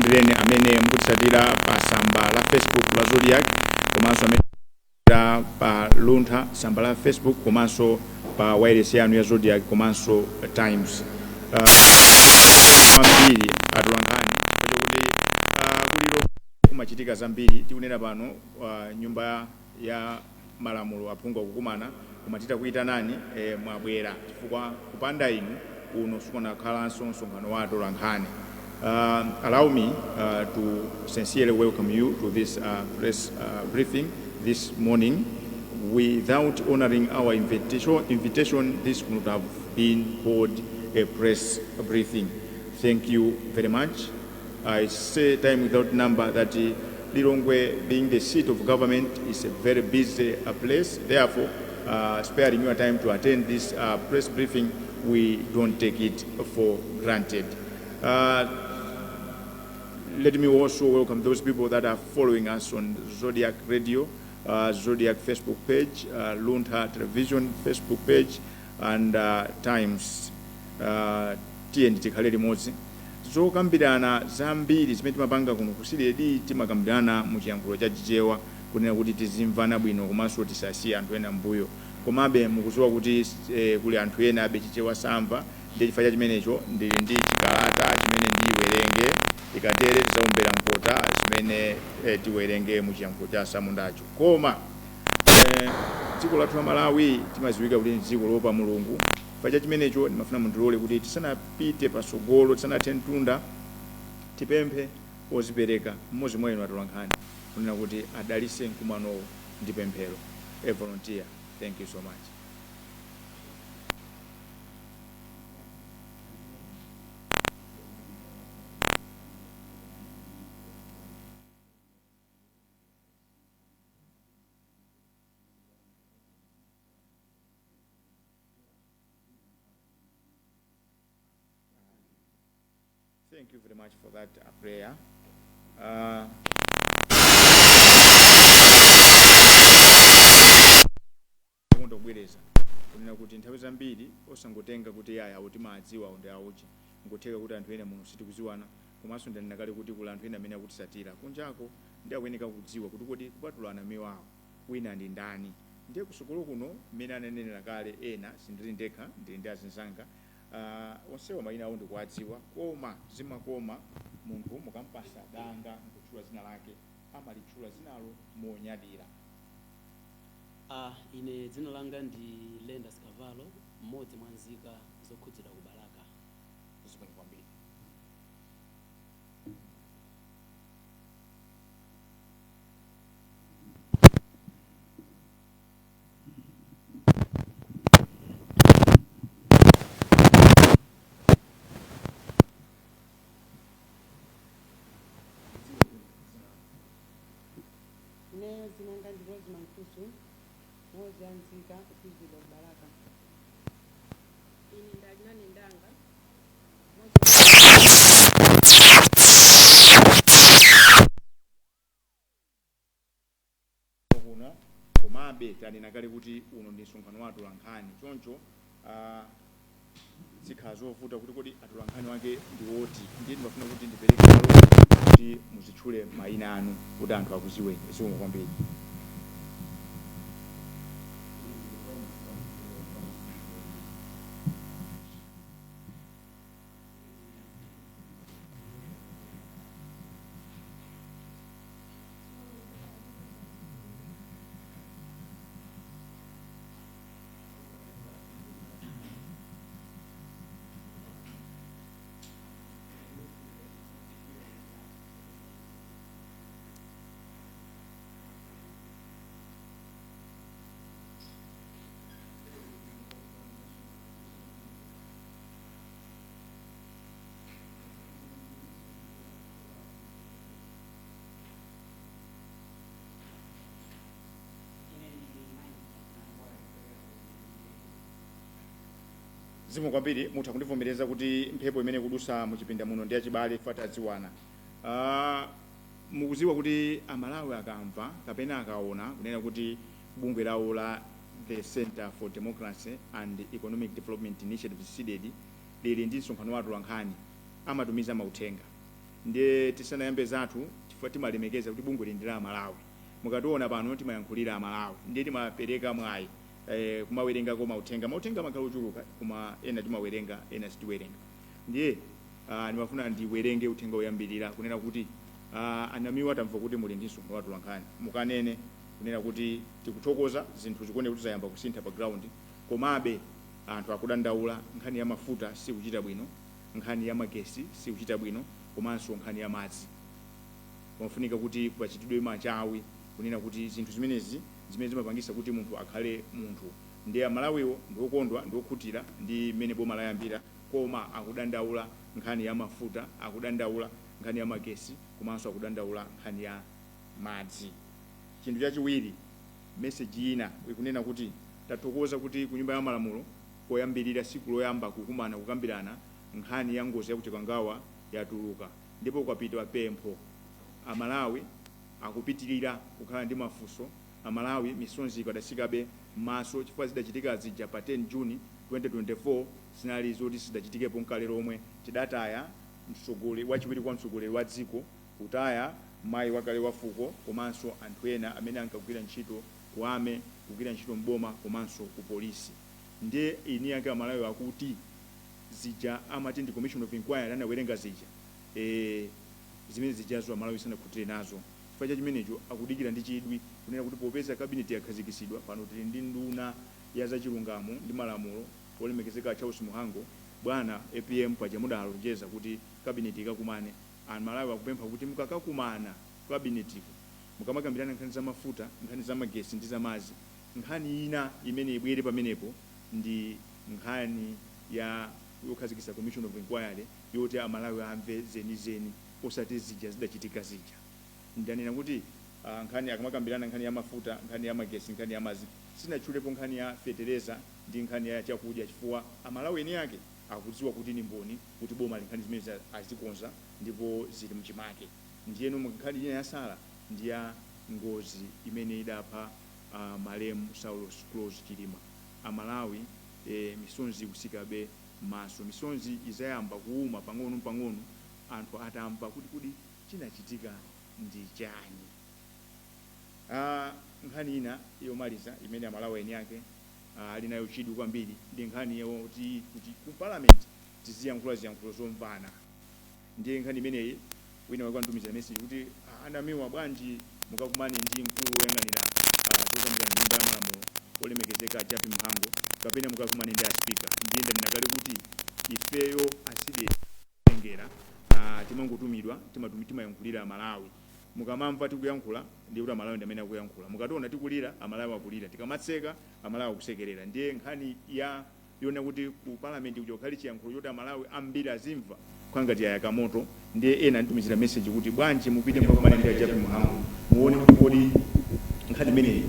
tilandireni amene mukutsatira pa samba la Facebook la Zodiac komanso amene pa Luntha samba la Facebook komanso pa wireless yanu ya Zodiac komanso Times ambiri atulankhani kuti kuliro kumachitika zambiri tikunena pano nyumba ya malamulo aphungu kukumana kumatita kuitanani mwabwera chifukwa kupanda inu uno sikunakhalanso msonkhano wa atolankhani. Allow me to sincerely welcome you to this press briefing this morning. Without honoring our invitation, this would have been called a press briefing. Thank you very much. I say time without number that Lilongwe, being the seat of government, is a very busy place. Therefore, sparing your time to attend this press briefing, we don't take it for granted. Let me also welcome those people that are following us on Zodiac Radio, Zodiac Facebook page, Luntha Television Facebook page, and Times TNT Khaledi Mozi. So kambirana zambiri zimene timapanga kuno kusiredi timakambirana mu chiyankhulo cha chichewa kunena kuti tizimvana bwino komanso tisasiye anthu ena mbuyo. Komabe mukudziwa kuti kuli anthu ena abe chichewa samva ndi chifukwa chimenecho ndili ndi chikalata chimene ndiwerenge ikatere tizaombera mkota zimene tiwerenge mu chiyankhulo cha samundacho. Koma dziko lathu la Malawi timaziwika kuti dziko lopa Mulungu. Chifukwa chimenecho ndimafuna mundilole kuti tisanapite pasogolo tisanathe mtunda tipemphe ozipereka mmodzi mwa inu atolankhani kunena kuti adalise mkumanowo ndi pemphero. A volunteer. Thank you so much. Thank you very much for that prayer. Ndobwereza kunena kuti nthawi zambiri osangotenga kuti yaya kuti maadziwa ndi auchi ngotheka kuti anthu ena muno sitikuziwana komanso ndanena kale kuti kula anthu ena amene akutisatira kunjako ndi akuyeneka kudziwa kuti kodi kupatula Namiwa wina ndi ndani. Ndiye kusukulu kuno mmene ananenera kale ena sindili ndekha ndili ndi azinzanga onsewa mayina awo ndikuwadziwa koma zimakoma munthu mukampasa danga nkutchula dzina lake amalitchula dzinalo monyadira. Ine dzina langa ndi Lenda Skavalo, mmodzi mwa nzika zokhudzidwa kubalaka. Zikoni kwambiri. Ine dzina langa ndi Rose Mankusu, mmodzi wa nzika zokhudzidwa kubalaka. Ine ndalina ndanga. Kuno komabe tanena kale kuti uno ndi msonkhano wa atolankhani choncho zikhala zovuta kuti kodi atolankhani wake ndi woti. Ndiye ndimafuna kuti ndipereke malo kuti muzitchule mayina anu kuti anthu akuziweni. Zikoma kwambiri. Zikomo kwambiri mutha kundivomereza kuti mphepo imene kudusa muchipinda muno ndi achibale fata adziwana. Mukuziwa kuti Amalawi akamva kapena akaona kunena kuti bungwe lawo la the Center for Democracy and Economic Development Initiative CDED lili ndi msonkhano wa atolankhani amatumiza mauthenga ndiye tisanayambe zathu chifukwa timalemekeza kuti bungwe lindira Amalawi. Mukationa pano timayankhulira Amalawi, ndiye timapereka mwayi kumawerengako mauthenga makhala ochuluka, koma ena timawerenga ena sitiwerenga. Ndiye ndimafuna ndiwerenge uthenga woyambirira kunena kuti Anamiwa tamva kuti muli ndi msonkhano wa atolankhani, mukanene kunena kuti tikuthokoza zinthu zikuoneka kuti zayamba kusintha pa ground, komabe anthu akudandaula nkhani ya mafuta sikuchita bwino, nkhani ya magesi sikuchita bwino, komanso nkhani ya madzi. Kumafunika kuti pachitidwe machawi kunena kuti zinthu zimenezi zimene zimapangisa kuti munthu akhale munthu. Ndiye Amalawiwo ndiokondwa ndiokhutira ndi mmene boma layambira, koma akudandaula nkhani ya mafuta, akudandaula nkhani ya magesi, komanso akudandaula nkhani ya madzi. Chinthu chachiwiri, message ina ikunena kuti tathokoza kuti ku nyumba ya malamulo koyambirira siku loyamba kukumana kukambirana nkhani ya ngozi yakuti Kangawa yatuluka, ndipo kwapita pempho. Amalawi akupitirira kukhala ndi mafunso. Amalawi misonzi ikadasikabe maso chifukwa zidachitika zija pa 10 Juni 2024 zinali zoti zidachitikepo nkale lomwe tidataya mtsogoleri wachiwiri kwa mtsogoleri wa dziko, kutaya mayi wakale wa fuko, komanso anthu ena amene ankagwira ntchito kuame, kugwira ntchito mboma, komanso ku polisi. Ndiye ini yake Amalawi akuti zija amati ndi commission of inquiry anawerenga zija zimene zijazo Amalawi sanakhutire nazo. Chifukwa chimenecho akudikira ndi chidwi kunena kuti popeza cabinet yakhazikisidwa pano tili ndi nduna ya zachilungamo ndi malamulo olemekezeka Charles Muhango, bwana APM paja mudalonjeza kuti cabinet ikakumane. Amalawi akupempha kuti mukakakumana cabinetiko mukamakambirana nkhani za mafuta, nkhani za magesi ndi za madzi. Nkhani ina imene ibwere pamenepo ndi nkhani ya yokhazikisa commission of inquiry yoti Amalawi amve zenizeni osati zija zidachitika zija. Ndanena kuti nkhani akamakambirana nkhani ya mafuta, nkhani ya magesi, nkhani ya madzi, sinachulepo nkhani ya fetereza ndi nkhani ya chakudya, chifukwa Amalawi eni yake akudziwa kuti ni mboni kuti boma linkhani zimene azikonza ndipo zili mchimake. Ndiyeno nkhani ina yasala ndi ya ngozi imene idapha malemu Saulos Close Chilima. Amalawi misonzi kusikabe maso, misonzi izayamba kuuma pang'ono anthu atamva kuti chinachitika ndi chani. Nkhani ina yomaliza imene Amalawi eni yake ali nayo chidwi kwambiri ndi nkhani yoti kuti ku parliament tiziyankhulo zomvana. Ndiye nkhani imeneyi wina wakantumiza message kuti Anamiwa bwanji mukakumane ndi mkulu woyang'anira zokambirana nyumba ya malamulo olemekezeka Japi Muhango, kapena mukakumane ndi speaker. Ndiye ndanena kale kuti ifeyo aside tengera timangotumidwa timayankhulira Amalawi. Mukamamva tikuyankhula ndiye kuti Amalawi ndamene akuyankhula, mukationa tikulira Amalawi akulira, tikamatseka Amalawi akusekerera. Ndiye nkhani yona kuti ku parliament kuja kukhali chiyankhulo choti Amalawi ambiri azimva kwangati yayaka moto. Ndiye ena nditumizira message kuti bwanji mupite mukakumane ndi Japi Muhango muone kuti kodi nkhani imeneyi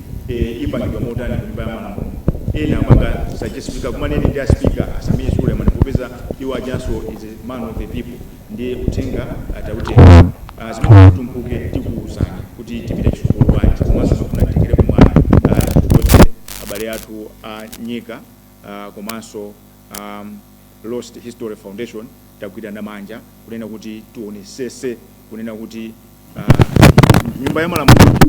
ipangidwa motani ku nyumba ya malamulo. Ena amanga suggest mukakumaneni ndi speaker Asamiya Suleiman popeza iwo ajanso is a man of the people. Ndiye kutenga atautenga zimene tumpuke tikuuzani kuti tipite chitsogolo bwanji, komanso mafuna titekere kumwana kuti abale athu a nyika komanso Lost History Foundation tagwirana manja kunena kuti tionesese kunena kuti nyumba ya malamulo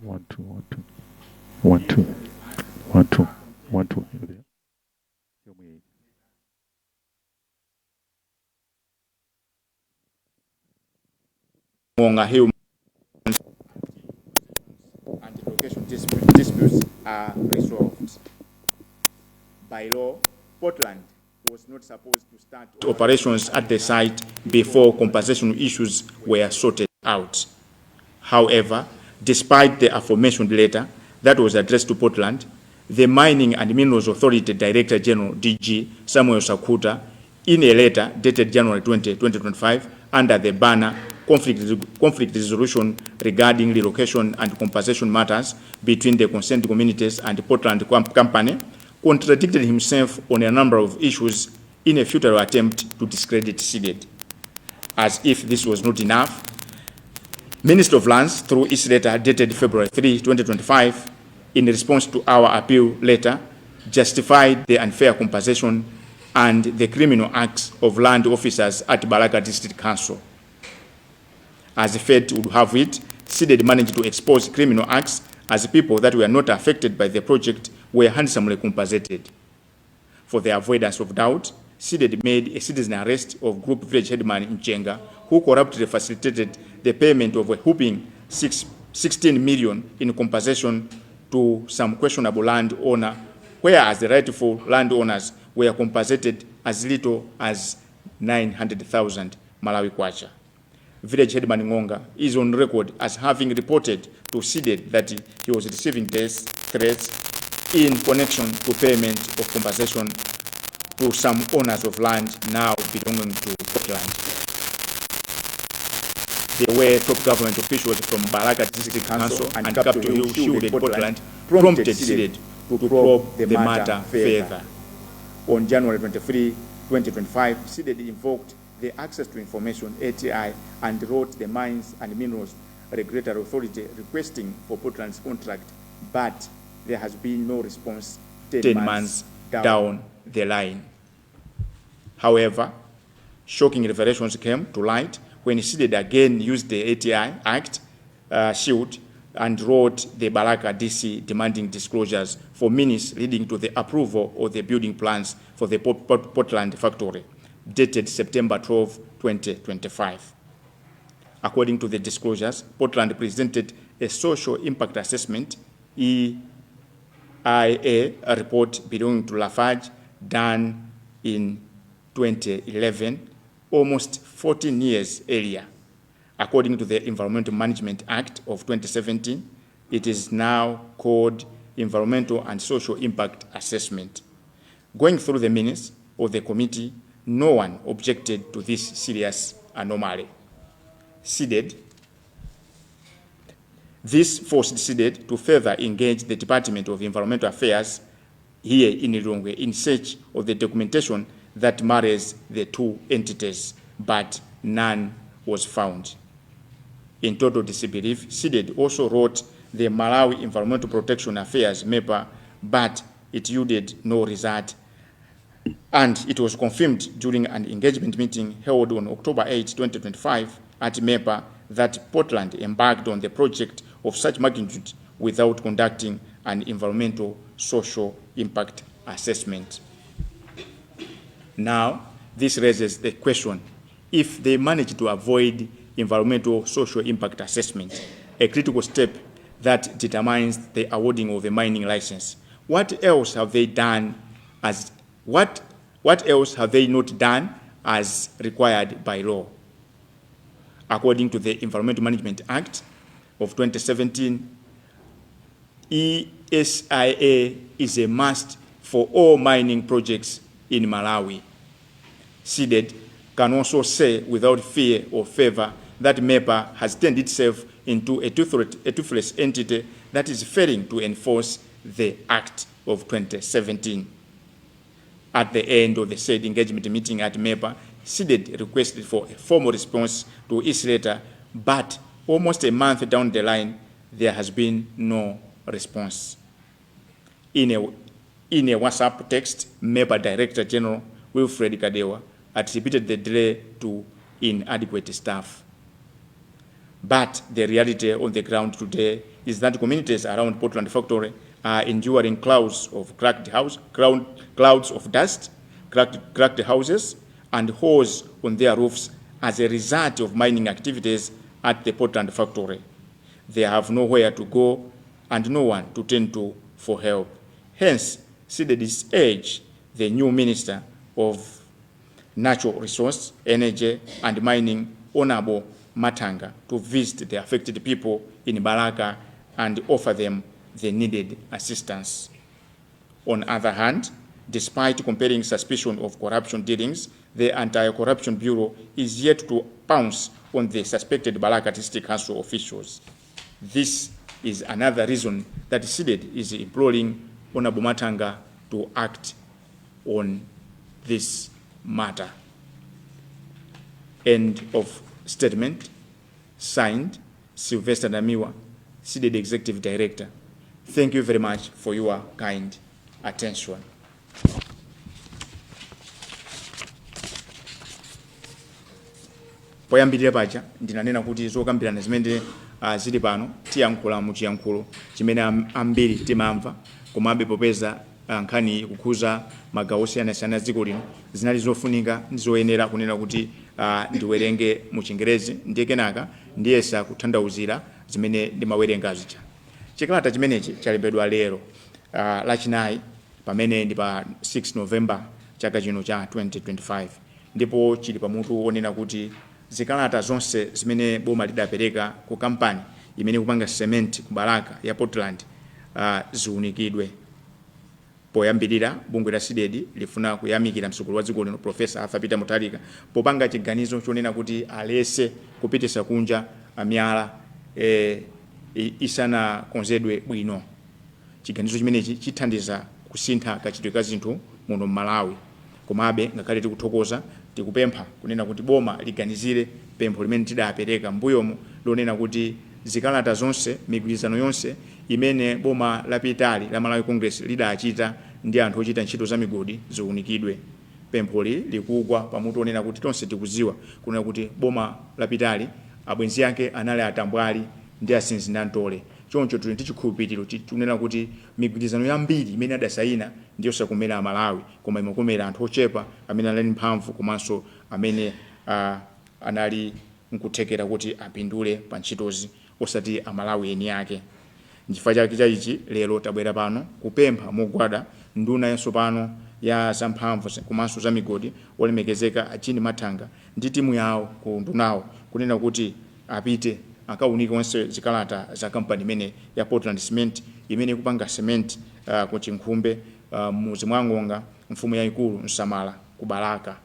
1 2 1 2 1 2 1 2 1 2. You there? Show me. Among human and location disputes are resolved. By law, Portland was not supposed to start operations at the site before compensation issues were sorted out. However, despite the aforementioned letter that was addressed to Portland, the Mining and Minerals Authority Director General DG Samuel Sakuta, in a letter dated January 20, 2025, under the banner conflict resolution regarding relocation and compensation matters between the concerned communities and the Portland Company, contradicted himself on a number of issues in a futile attempt to discredit SEDED. As if this was not enough, Minister of Lands, through its letter dated February 3, 2025, in response to our appeal letter, justified the unfair compensation and the criminal acts of land officers at Balaka District Council. As fate would have it, SEDED managed to expose criminal acts as people that were not affected by the project were handsomely compensated. For the avoidance of doubt, SEDED made a citizen arrest of Group Village Headman in Chenga, who corruptly facilitated the payment of a whopping 16 million in compensation to some questionable landowner, whereas the rightful landowners were compensated as little as 900,000 Malawi kwacha. Village Headman Ngonga is on record as having reported to SEDED that he was receiving death threats in connection to payment of compensation to some owners of land now belonging to Portland. There were top government officials from Balaka District Council and Capitol Hill shielded Portland prompted SEDED to probe the matter further. On January 23, 2025, SEDED invoked the Access to Information ATI and wrote the Mines and Minerals Regulatory Authority requesting for Portland's contract, but there has been no response 10 months down the line. However, shocking revelations came to light when SEDED again used the ATI Act shield and wrote the Balaka DC demanding disclosures for minutes leading to the approval of the building plans for the Portland factory, dated September 12, 2025. According to the disclosures, Portland presented a social impact assessment, EIA, a report belonging to Lafarge, done in 2011, almost 14 years earlier. According to the Environmental Management Act of 2017, it is now called Environmental and Social Impact Assessment. Going through the minutes of the committee, no one objected to this serious anomaly. This forced SEDED to further engage the Department of Environmental Affairs here in Lilongwe in search of the documentation that marries the two entities, but none was found. In total disbelief, SEDED also wrote the Malawi Environmental Protection Affairs MEPA, but it yielded no result. And it was confirmed during an engagement meeting held on October 8, 2025 at MEPA that Portland embarked on the project of such magnitude without conducting an environmental social impact assessment. Now, this raises the question, if they manage to avoid environmental social impact assessment, a critical step that determines the awarding of a mining license, what else have they done as what else have they not done as required by law? According to the Environmental Management Act of 2017, ESIA is a must for all mining projects in Malawi. SEDED can also say without fear or favor that MEPA has turned itself into a toothless entity that is failing to enforce the Act of 2017. At the end of the said engagement meeting at MEPA, SEDED requested for a formal response to its letter, but almost a month down the line, there has been no response. In a WhatsApp text, MEPA Director General Wilfred Kadewa attributed the delay to inadequate staff. But the reality on the ground today is that communities around Portland factory are enduring clouds of clouds of dust, cracked houses, and holes on their roofs as a result of mining activities at the Portland factory. They have nowhere to go and no one to turn to for help. Hence, CDDs urge the new Minister of Natural Resource, Energy and Mining, Honorable Matanga, to visit the affected people in Balaka and offer them the needed assistance. On the other hand, despite compelling suspicion of corruption dealings, the Anti-Corruption Bureau is yet to pounce on the suspected Balaka District Council officials. This is another reason that CDD is imploring Honorable Matanga to act on this matter. End of statement. Signed, Sylvester Namiwa, CDD Executive Director. Thank you very much for your kind attention. Poyambirira paja ndinanena kuti zokambirana zimene zili pano tiyankhula mu chiyankhulo chimene ambiri timamva, komabe popeza nkhani kukhuza magawo osiyanasiyana dziko lino zinali zofunika ndi zoyenera kunena kuti ndiwerenge mu Chingerezi, ndiye kenaka ndiyesa kuthandauzira zimene ndimawerenga zija. Chikalata chimenechi chalembedwa lero lachinayi pamene ndi pa 6 November chaka chino cha 2025, ndipo chili pamutu onena kuti zikalata zonse zimene boma lidapereka ku kampani imene kupanga cement ku Balaka ya Portland ziunikidwe. Poyambirira, bungwe la CDD lifuna kuyamikira msukulu wa dziko lino Profesa Arthur Peter Mutharika popanga chiganizo chonena kuti alese kupitisa kunja amyala isana konzedwe bwino. Chiganizo chimenechi chithandiza kusintha kachitidwe ka zinthu muno Malawi. Komabe ngakhale tikuthokoza, tikupempha kunena kuti boma liganizire pempho limene tidapereka mbuyomo lonena kuti zikalata zonse, migwirizano yonse imene boma lapitali la Malawi Congress lidachita ndi anthu ochita ntchito za migodi ziunikidwe. Pempholi likugwa pamutu onena kuti tonse tikuziwa kunena kuti boma lapitali abwenzi yake anali atambwali ndi asinzi ndantole. Choncho tuli ndi chikhulupiriro tunena kuti migwirizano yambiri imene adasayina ndiyo sakumera Malawi, koma imakomera anthu ochepa amene anali mphamvu komanso amene anali nkuthekera kuti apindule pa ntchitozi osati Amalawi eni yake. N'chifukwa chake ichi lero tabwera pano kupempha mogwada nduna yatsopano ya zamphamvu komanso za migodi olemekezeka Achini Matanga ndi timu yawo ku ndunawo kunena kuti apite akaunika onse zikalata za kampani imene ya Portland Cement imene kupanga cement ku Chinkhumbe muzi mwangonga mfumu yayikulu Nsamala ku Balaka.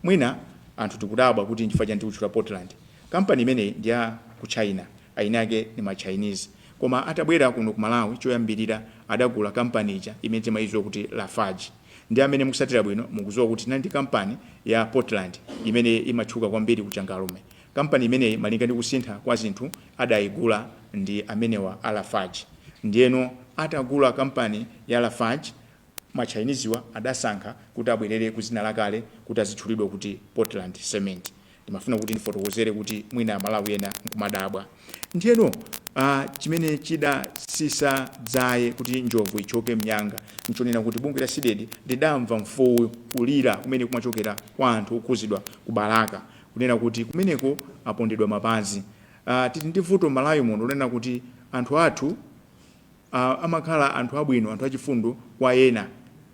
Mwina anthu tikudabwa kuti n'chifukwa cha ndikuchula Portland. Kampani imene ndi ya ku China, ainake ni ma Chinese. Koma atabwera kuno ku Malawi choyambirira adagula kampani ija imene timayidziwa kuti Lafarge. Ndi amene mukusatira bwino mukuziwa kuti ndi kampani ya Portland imene imatchuka kwambiri ku Changalume. Kampani imene malinga ndi kusintha kwa zinthu adayigula ndi amenewa Lafarge. Ndiyeno atagula kampani ya Lafarge, ma Chinese wa adasankha kuti abwerere ku zina lakale kuti azitchulidwa kuti Portland Cement. Ndimafuna kuti ndifotokozere kuti mwina Malawi ena nkumadabwa. Ndiyeno chimene chidasisa dzaye kuti njovu ichoke mnyanga nchonena kuti bungwe la CDD lidamva mfuwu kulira kumene kumachokera kwa anthu okhuzidwa ku Balaka kunena kuti kumeneko apondedwa mapazi. Titi ndi vuto Malawi muno kunena kuti anthu athu amakhala anthu abwino, anthu achifundo kwa ena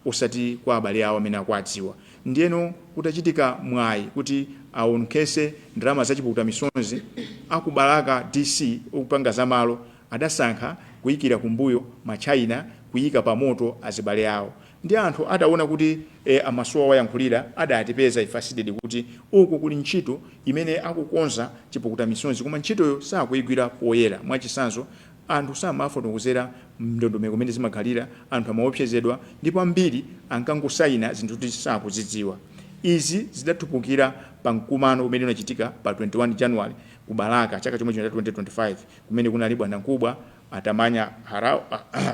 osati kwa abale awo amene akwadziwa. Ndiyeno kutachitika mwayi kuti aonekese ndalama zachipukuta misonzi akubalaka DC okupanga zamalo adasankha kuyikira kumbuyo ma China kuyika pa moto azibale awo. Ndi anthu ataona kuti amasowa wayankhulira adatipeza ifasitedi kuti uku kuli ntchito imene akukonza chipukuta misonzi koma ntchitoyo sakuyigwira poyera. Mwachisanzo anthu samafotokozera ndondomeko imene zimakhalira, anthu amaopsezedwa ndipo ambiri ankangosayina zinthu kuti sakuzidziwa. Izi zidatupukira pa mkumano umene unachitika pa 21 January ku Balaka chaka chomwe cha 2025 kumene kunali bwana mkubwa atamanya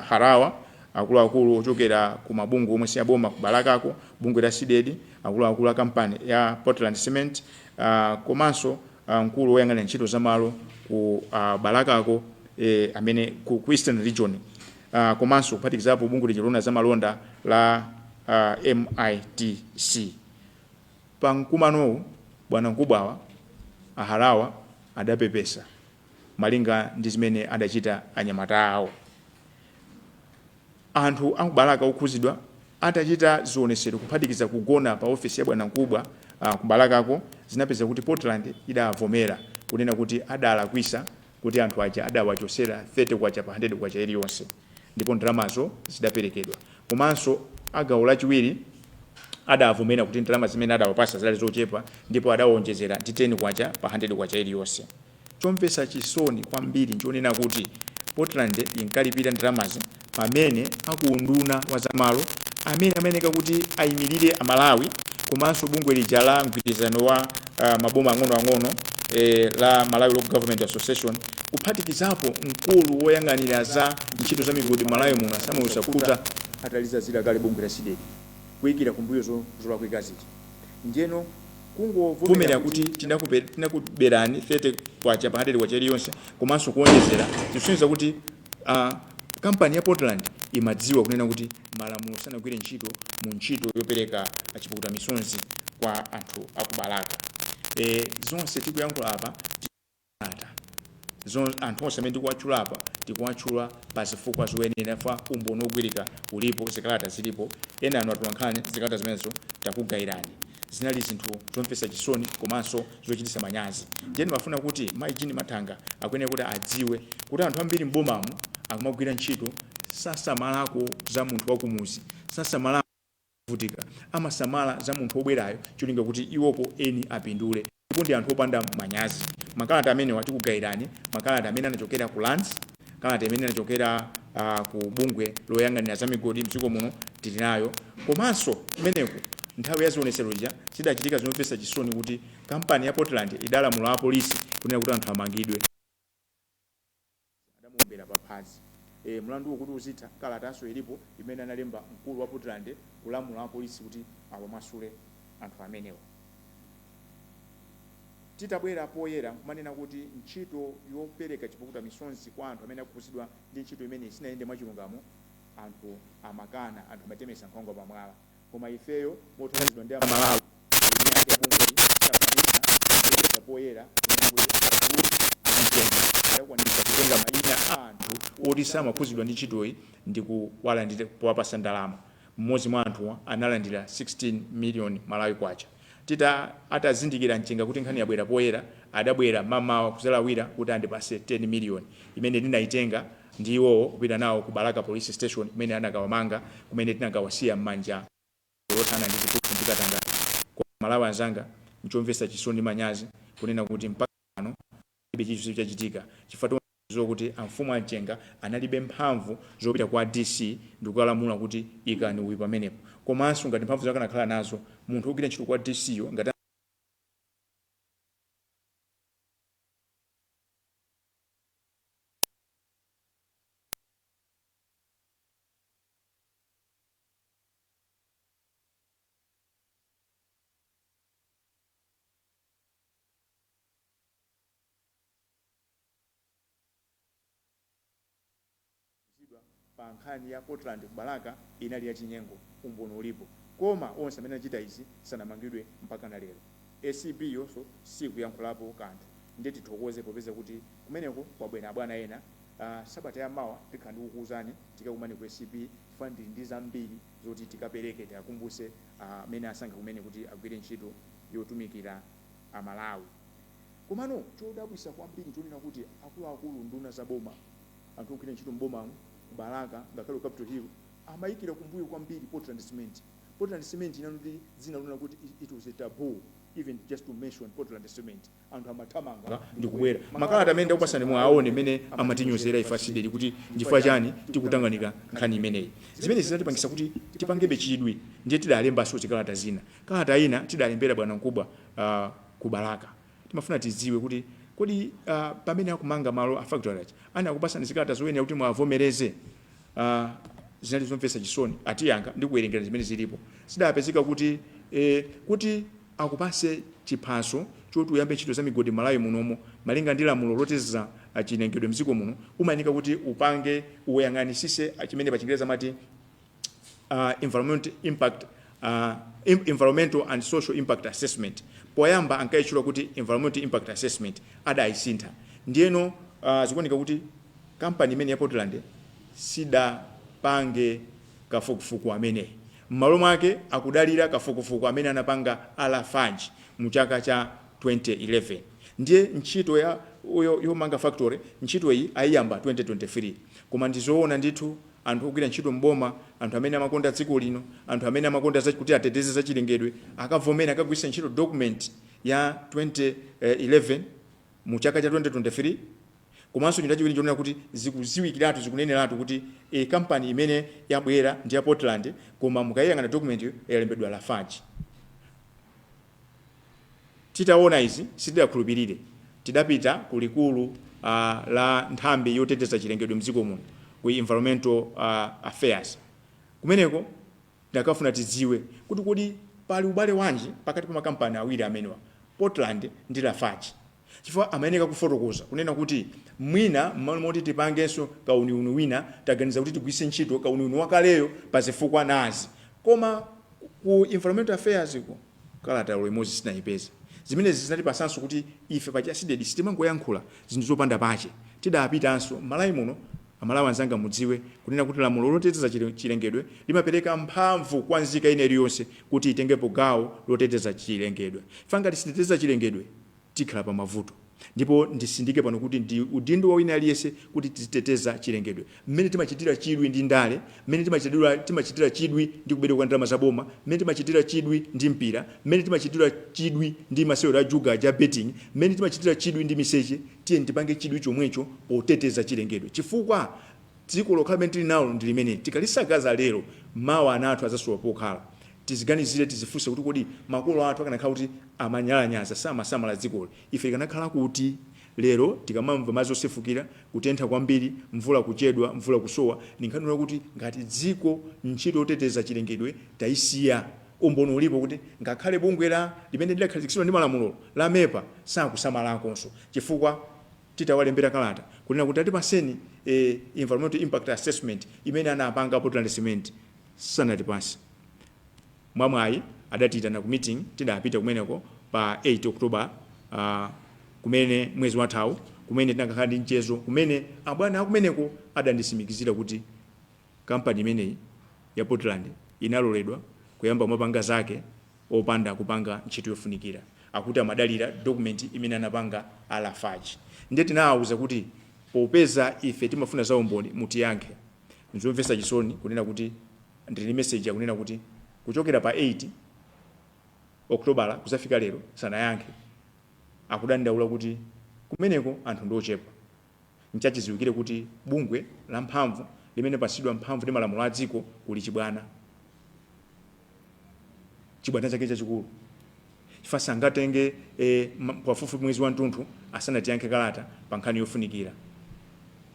harawa akulu ochokera ku mabungu omwe si aboma ku Balakako, bungwe la CDD, akulu kampani ya Portland Cement, komanso mkulu woyang'anira ntchito za malo ku Balakako amene ku Eastern region komanso kuphatikizapo bungwe lona za malonda la MITC. Pa mkumanowu bwana Nkubwawa ahalawa adapepesa malinga ndi zimene adachita anyamata awo. Anthu akubalaka okhuzidwa atachita zionesero kuphatikiza kugona pa ofisi ya bwana Nkubwa kubalakako, zinapeza kuti Portland idavomera kunena kuti adalakwisa kuti anthu aja adawachosera 30 kwacha pa 100 kwacha iliyonse, ndipo ndalamazo zidaperekedwa. Komanso agawo lachiwiri adavomera kuti ndalama zimene adawapasa zali zochepa, ndipo adawonjezera ndi 10 kwacha pa 100 kwacha iliyonse. Chomvetsa chisoni kwambiri nchonena kuti Portland inkalipira ndalamazi pamene akuunduna wa zamalo amene ameneka kuti ayimirire Amalawi, komanso bungwe lija la mgwirizano wa maboma ang'onoang'ono la Malawi Local Government Association, kuphatikizapo mkulu woyang'anira za ntchito za migodi Malawi muno Samuel Sakuta ataliza zila kale bungwe la sideki kuyikira kumbuyo zolakwika zija. Njeno kungovomera kuti tinakuberani 30 kwacha pa 100 kwacha iliyonse, komanso kuonjezera kusonyeza kuti kampani ya Portland imadziwa kunena kuti malamulo sanagwire ntchito mu ntchito yopereka achipukuta misonzi kwa anthu akubalaka. Zonse tikuyankhula apa anthu onse amene tikuwatchula apa tikuwatchula pa zifukwa zoyenera fa umboni ogwirika ulipo, zikalata zilipo, ena anu atulankhani zikalata zimenezo takugayirani. Zinali zinthu zomvetsa chisoni komanso zochititsa manyazi. Ndiye mafuna kuti Maijini Mathanga akuyenera kuti adziwe kuti anthu ambiri m'bomamu akumagwira ntchito sasamalako za munthu wakumuzi, sasamalako vutika, amasamala za munthu obwerayo cholinga kuti iwopo eni apindule. Ndipo ndi anthu opanda manyazi. Makalata amene watikugayirani, makalata amene anachokera ku lands, kalata amene anachokera ku bungwe loyang'anira za migodi mdziko muno tili nayo. Komanso kumeneko nthawi ya zionesero ija zidachitika zomvetsa chisoni kuti kampani ya Portland idalamula apolisi kunena kuti anthu amangidwe, adamuombera paphazi. Mlandu wokuti uzitha kalatanso ilipo imene analemba mkulu wa Portland kulamula apolisi kuti awamasule anthu amenewa. Titabwera poyera kumanena kuti ntchito yopereka chipukuta misonzi kwa anthu amene akukhuzidwa ndi ntchito imene sinayende mwachilungamo, anthu amakana, anthu amatemesa nkhongo pamwala. Koma ifeyo mothandizidwa ndi Amalawi yake bungwe chapanisa poyera yakwanisa kutenga mayina anthu oti samakhuzidwa ndi ntchitoyi ndi kuwalandira powapasa ndalama. Mmodzi mwa anthu analandira 16 million Malawi kwacha. Atazindikira mchenga kuti nkhani yabwera poyera, adabwera mamawa kuzalawira kuti andipase 10 million imene ndinayitenga ndi iwowo kupita nawo ku Balaka Police Station kumene anakawamanga, kumene tinakawasiya m'manja lothana ndi zikuku ndikatanga. Kwa Malawi anzanga mchomvetsa chisoni manyazi kunena kuti mpaka pano ibe chicho chachitika chifukwa zokuti amfumu amchenga analibe mphamvu zopita kwa DC ndikulamula kuti ikani uyi pamenepo. Komanso ngati mphamvu zakanakhala nazo munthu ogwira ntchito kwa DC yo ngati pa nkhani ya Portland kubalaka inali ya chinyengo, umboni ulipo. Koma onse amene achita izi sanamangidwe mpaka na lero. ACP yonso sikuyankhulapo kanthu. Ndiye tithokoze popeza kuti kumeneko kwabwera abwana ena. Sabata ya mawa tikhala ndikukuwuzani tikakumane ku ACP fund ndi zambiri zoti tikapereke tikakumbuse amene asankha kumene kuti agwire ntchito yotumikira Amalawi. Komano chodabwisa kwambiri chonena kuti akuluakulu nduna za boma, anthu ogwira ntchito m'bomamu Balaka ngakhale Capitol Hill amayikira kumbuyo kwambiri Portland Cement. Portland Cement inanudi zinalona kuti it was a taboo even just to mention Portland Cement. Anthu amathamanga ndikubwera. Makalata amene ndakupasani mwa aone mene amatinyozera ifasideli kuti ndifua chani tikutanganika nkhani imeneyi. Zimene zinatipangisa kuti tipangebe chidwi ndiye tidalemba so chikalata zina. Kalata ina tidalembera bwana Nkubwa ku Balaka. Timafuna tidziwe kuti kodi pamene akumanga malo a factory anakupasani zikalata zoyenera kuti mwavomereze. Zinali zomvetsa chisoni atiyankha ndi kuwerengera zimene zilipo. Sidapezeka kuti kuti akupase chiphaso choti uyambe ntchito za migodi Malawi munomo malinga ndi lamulo loteza chilengedwe mdziko muno umanika kuti upange uyang'anisise chimene pa Chingereza amati environmental and social impact assessment. Poyamba ankaichula kuti environmental impact assessment adaisintha. Ndiyeno zikuoneka kuti kampani imene ya Portland sida pange kafukufuku amene. M'malo mwake akudalira kafukufuku amene anapanga Lafarge mu chaka cha 2011. Ndiye ntchito yomanga factory ntchito iyi ayiyamba 2023. Koma ndizoona ndithu anthu ogwira ntchito mboma, anthu amene amakonda dziko lino, anthu amene amakonda kuti ateteze za chilengedwe akavomera akagwisa ntchito document ya 2011 mu chaka cha 2023. Komanso ndachiwiri njonera kuti zikuziwikiratu zikuneneratu kuti kampani imene yabwera ndi ya Portland, koma mukayiyang'ana document yalembedwa Lafarge. Titaona izi sitidakhulupirire, tidapita kulikulu la nthambi yoteteza chilengedwe mdziko muno ku environmental affairs. Kumeneko ndakafuna tidziwe kuti kodi pali ubale wanji pakati pa makampani awiri amenewa, Portland ndi Lafarge. Chifukwa amayeneka kufotokoza kunena kuti mwina mmalo moti tipangenso kauniuni wina taganiza kuti tigwise ntchito kauniuni wakaleyo pa zifukwa nazi. Koma ku environmental affairs ko kalata limodzi sinayipeza. Zimene zinatipasanso kuti ife pa chasidedi sitimangoyankhula zinthu zopanda pache. Tidapitanso Malawi muno, Amalawi anzanga mudziwe kunena kuti lamulo loteteza chilengedwe limapereka mphamvu kwa nzika ina iliyonse kuti itengepo gawo loteteza chilengedwe. Fanga titeteza chilengedwe tikhala pa mavuto. Ndipo ndisindike pano kuti ndi udindo wa wina aliyese kuti titeteza chilengedwe. Mmene timachitira chidwi ndi ndale, mmene timachitira chidwi ndi kubedwa kwa ndalama zaboma, mmene timachitira chidwi ndi mpira, mmene timachitira chidwi ndi masewero a juga ja betting, mmene timachitira chidwi ndi miseche, tiye ndipange chidwi chomwecho poteteza chilengedwe. Chifukwa dziko lokhala tili nalo ndi limene tikalisakaza lero mawa anathu azasowa pokhala. Tiziganizire tizifunse kuti kodi makolo athu akanakhala kuti amanyalanyaza samasamala dzikolo, ife tikanakhala kuti lero tikamamva madzi osefukira, kutentha kwambiri, mvula kuchedwa, mvula kusowa, ndinkhanira kuti ngati dziko ntchito yoteteza chilengedwe taisiya. Umboni ulipo kuti ngakhale bungwe limene lidakhazikitsidwa ndi malamulo la MEPA sakusamalakonso, chifukwa titawalembera kalata kunena kuti atipaseni environmental impact assessment imene anapanga Portland Cement sanatipase. Mwamwayi adatitana ku meeting, tidapita kumeneko pa 8 October kumene mwezi wathawu, kumene tinakakhala ndi mchezo, kumene abwana akumeneko adandisimikizira kuti kampani imeneyi ya Portland inaloledwa kuyamba mapanga zake opanda kupanga ntchito yofunikira. Akuti amadalira document imene anapanga Lafarge. Ndiye tinawuza kuti popeza ife timafuna za umboni mutiyankhe. Nzomvesa chisoni kunena kuti ndili message yakunena kuti kuchokera pa 8 October kuzafika lero sanayankhe. Akudandaula kuti kumeneko anthu ndochepa. Nchachiziwikire kuti bungwe la mphamvu limene pasidwa mphamvu ndi malamulo a dziko kuli chibwana. Chibwana chake chachikulu. Chifukwa sangatenge pafupi mwezi wa mtunthu asanatiyankhe kalata pa nkhani yofunikira.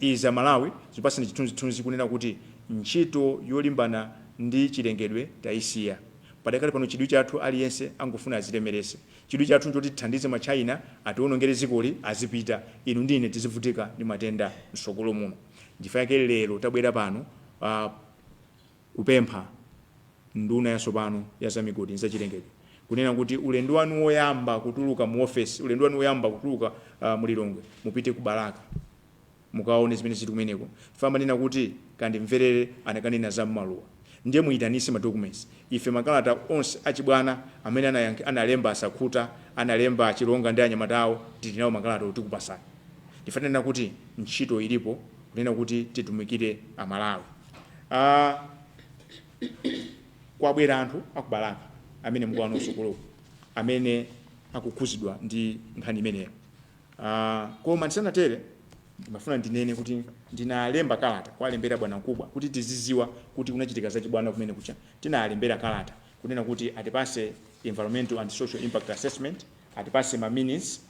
Iza Malawi zipasani chithunzithunzi kunena kuti ntchito yolimbana ndi chilengedwe taisiya. Padakali pano chidwi chathu aliyense angofuna azilemerese. Chidwi chathu choti tithandize ma China atiwonongere dzikoli azipita. Inu ndine tizivutika ndi matenda msogolo muno. Ndifake lero tabwera pano kupempha nduna yatsopano ya zamigodi za chilengedwe kunena kuti ulendo wanu woyamba kutuluka mu office, ulendo wanu woyamba kutuluka mulilongwe, mupite ku Baraka mukaone zimene zili kumeneko. Famba nena kuti kandimverere anakanena za maluwa. Ndiye muyitanise ma documents. Ife makalata onse achibwana amene analemba asakhuta, analemba achilonga ndi anyamatawo, tili nawo makalata kuti kupasana. Ndifanena kuti ntchito ilipo kunena kuti titumikire Amalawi. Kwabwera anthu akubalaka amene mukwana usukulu amene akukhuzidwa ndi nkhani imeneyo. Koma ndisanatere ndimafuna ndinene kuti ndinalemba kalata kwalembera bwana mkubwa kuti tiziziwa kuti kunachitika zachibwana kumene kucha. Tinalembera kalata kunena kuti atipase environmental and social impact assessment, atipase ma minutes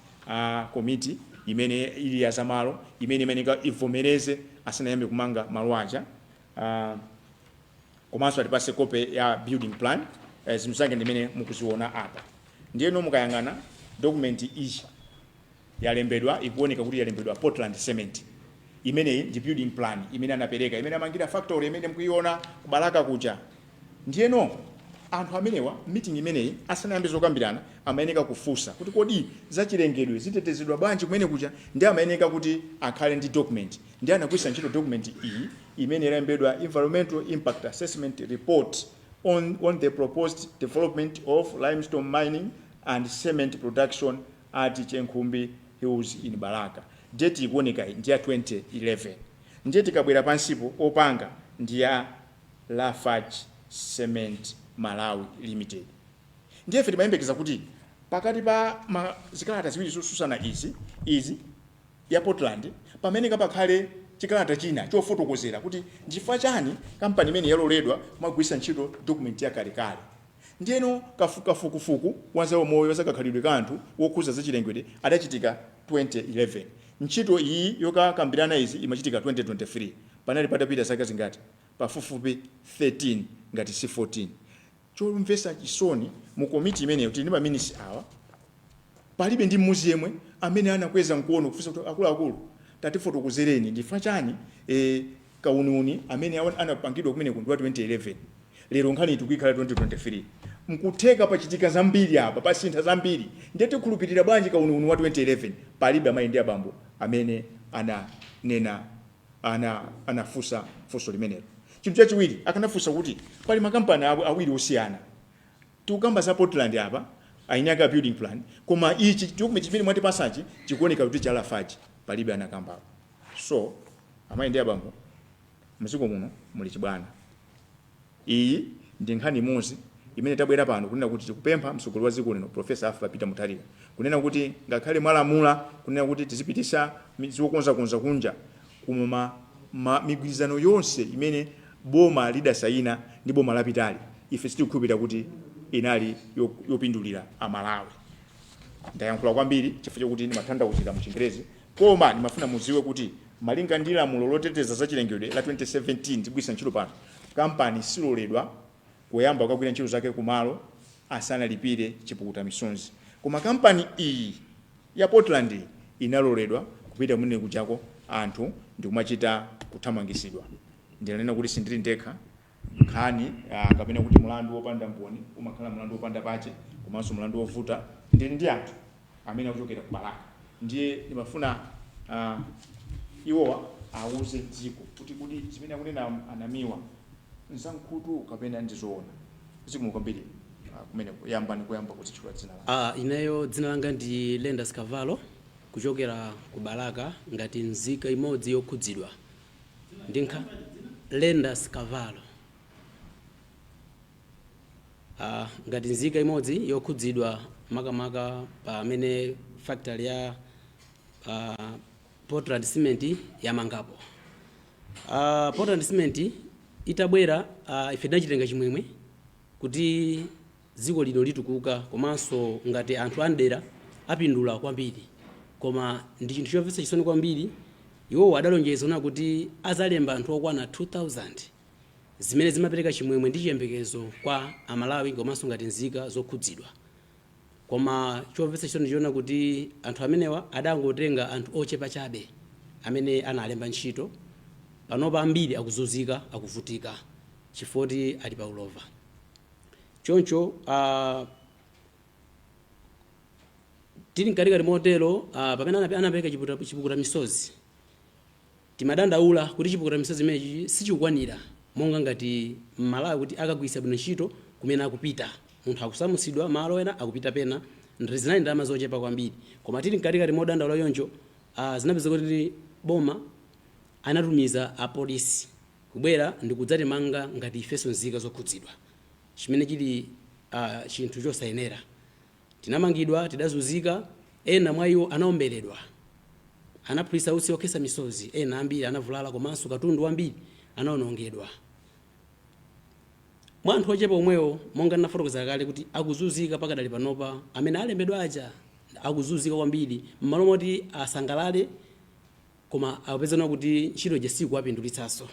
committee imene ili ya zamalo, imene ivomereze asanayambe kumanga malo aja. Komanso atipase kope ya building plan, zinthu zake ndimene mukuziona apa. Ndiye no mukayangana document ichi yalembedwa ikuoneka kuti yalembedwa Portland Cement. Imene ndi building plan imene anapereka, imene amangira factory imene mkuiona kubalaka kuja. Ndiyeno anthu amenewa meeting imeneyi asanayambe zokambirana amayeneka kufunsa kuti kodi zachilengedwe zitetezedwa bwanji kumene kuja, ndi amayeneka kuti akhale ndi document. Ndi anagwisa ntchito document iyi imene yalembedwa Environmental Impact Assessment Report on the proposed development of limestone mining and cement production at Chenkhumbi Hills in Balaka. Date ikuoneka ndi ya 2011. Ndiye tikabwera pansipo opanga ndi ya Lafarge Cement Malawi Limited. Ndiye ife timayembekeza kuti pakati pa zikalata ziwiri zosusana izi ya Portland pamene kapakhale chikalata china chofotokozera kuti ndifa chani kampani imene yaloledwa mwagwisa ntchito document ya kalekale. Ndiyeno kafukufuku wanzawo moyo wazakakhalidwe kanthu wokhuza zachilengedwe adachitika 2011. Ntchito iyi yokakambirana izi imachitika 2023. Panali patapita zaka zingati? Pafupifupi 13 ngati si 14. Chomvetsa chisoni mu komiti imeneyo tili ndi maminisi awa palibe ndi mmodzi yemwe amene anakweza mkono kufunsa kuti akuluakulu tatifotokozereni ndifa chani kauniuni amene anapangidwa kumene ku 2011. Lero nkhani tikukhala 2023. Mkutheka pachitika zambiri apa, pasintha zambiri. Ndiye tikhulupirira bwanji kauniuni wa 2011 palibe amayi abambo amene anafunsa funso limenelo. Chinthu chachiwiri akanafunsa kuti pali makampani awiri osiyana. Tikukamba za Portland apa ainyaga building plan, koma ichi document chimene mwatipasachi chikuoneka kuti cha Lafarge palibe anakamba. So amayi abambo muziko muno muli chibwana. Iyi ndi nkhani imodzi imene tabwera pano kunena kuti tikupempha msogolo wa dziko lino Professor Alpha Peter Mutharika kunena kuti ngakhale mwalamula kunena kuti tizipitisa zokonzakonza kunja kuma migwirizano yonse imene boma lidasaina ndi boma lapitali ife sitikukhulupirira kuti inali yopindulira Amalawi. Ndayankhula kwambiri chifukwa chokuti ndimathandauza mu Chingerezi, koma ndimafuna mudziwe kuti malinga ndi lamulo loteteza zachilengedwe la 2017 tigwisa ntchito pano, kampani siloledwa kuyamba kugwira ntchito zake kumalo asanalipire chipukuta misonzi. Koma kampani iyi ya Portland inaloledwa kupita mune kujako anthu ndi kumachita kuthamangisidwa. Ndinanena kuti sindili ndekha, nkhani kapena kuti mulandu wopanda mboni umakhala mulandu wopanda pache, komanso mulandu wovuta ndi anthu amene akuchokera ku Balaka. Ndiye ndimafuna iwowa auze dziko kuti zimene akunena Namiwa nzankhutu kapena ndizoona. Zikomo kwambiri kumene kuyamba kuzichula dzina langa. Ineyo dzina langa ndi Lendas Kavalo kuchokera ku Balaka ngati nzika imodzi yokhudzidwa. Ndinkha Lendas Kavalo. Ngati nzika imodzi yokhudzidwa makamaka pamene factory ya Portland Cement yamangapo. Portland Cement itabwera ife tinachitenga chimwemwe kuti dziko lino litukuka komanso ngati anthu andera apindula kwambiri. Koma ndi chinthu chomvetsa chisoni kwambiri, iwo adalonjeza kuti azalemba anthu okwana 2000 zimene zimapereka chimwemwe ndi chiyembekezo kwa Amalawi komanso ngati nzika zokhudzidwa. Koma chomvetsa chisoni ndiona kuti anthu amenewa adangotenga anthu ochepa chabe amene analemba ntchito. Panopa ambiri akuzunzika akuvutika chifukwa ali pa ulova. Choncho tili mkatikati motero pamene anapereka chipukuta misozi timadandaula kuti chipukuta misozi imenechi sichikukwanira monga ngati Malawi kuti akagwisa bwino ntchito kumene akupita. Munthu akusamusidwa malo ena akupita pena zinali ndalama zochepa kwambiri. Koma tili mkatikati modandaula yoncho zinapeza kuti boma anatumiza apolisi kubwera ndi kudzatimanga ngati ifeso nzika zokhudzidwa, chimene chili chinthu chosayenera. Tinamangidwa, tidazunzika, ena mwa iwo anaomberedwa, anaphulitsa utsi okhetsa misozi, ena ambiri anavulala komanso katundu wambiri anaonongedwa. Mwa anthu ochepa omwewo monga ndinafotokoza kale kuti akuzunzika pakadali panopa, amene alembedwa aja akuzunzika kwambiri m'malo moti asangalale koma akupezana kuti ntchito ija sikuwapindulitsanso.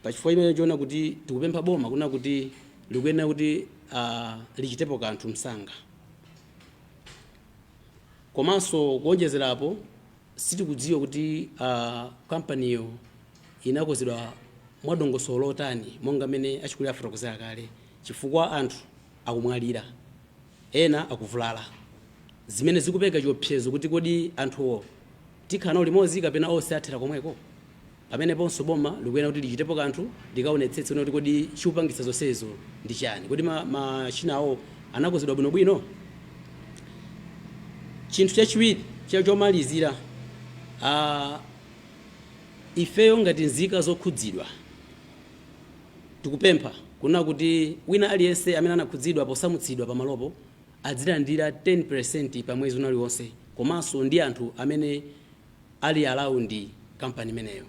Pachifukwa imene chiona kuti tikupempha boma kuna kuti likuyenera kuti lichitepo kanthu msanga. komanso kuonjezerapo sitikudziwa kuti kampaniyo inakozedwa mwadongosolo lotani monga mene achikulira afotokozera kale, chifukwa anthu akumwalira ena akuvulala, zimene zikupeka chiopsezo kuti kodi anthuwo tikhala limodzi kapena onse athera komweko. Pamene ponso boma likuyena kuti lichitepo kanthu likaonetsetse kuti kodi chiupangitsa zonsezo ndi chani, kodi machina awo anakozedwa bwinobwino. Chinthu chachiwiri chomalizira, ifeyo ngati nzika zokhudzidwa tikupempha kuna kuti wina aliyense amene anakhudzidwa posamutsidwa pamalopo adzilandira 10% pa mwezi uliwonse, komanso ndi anthu amene ali around kampani imeneyo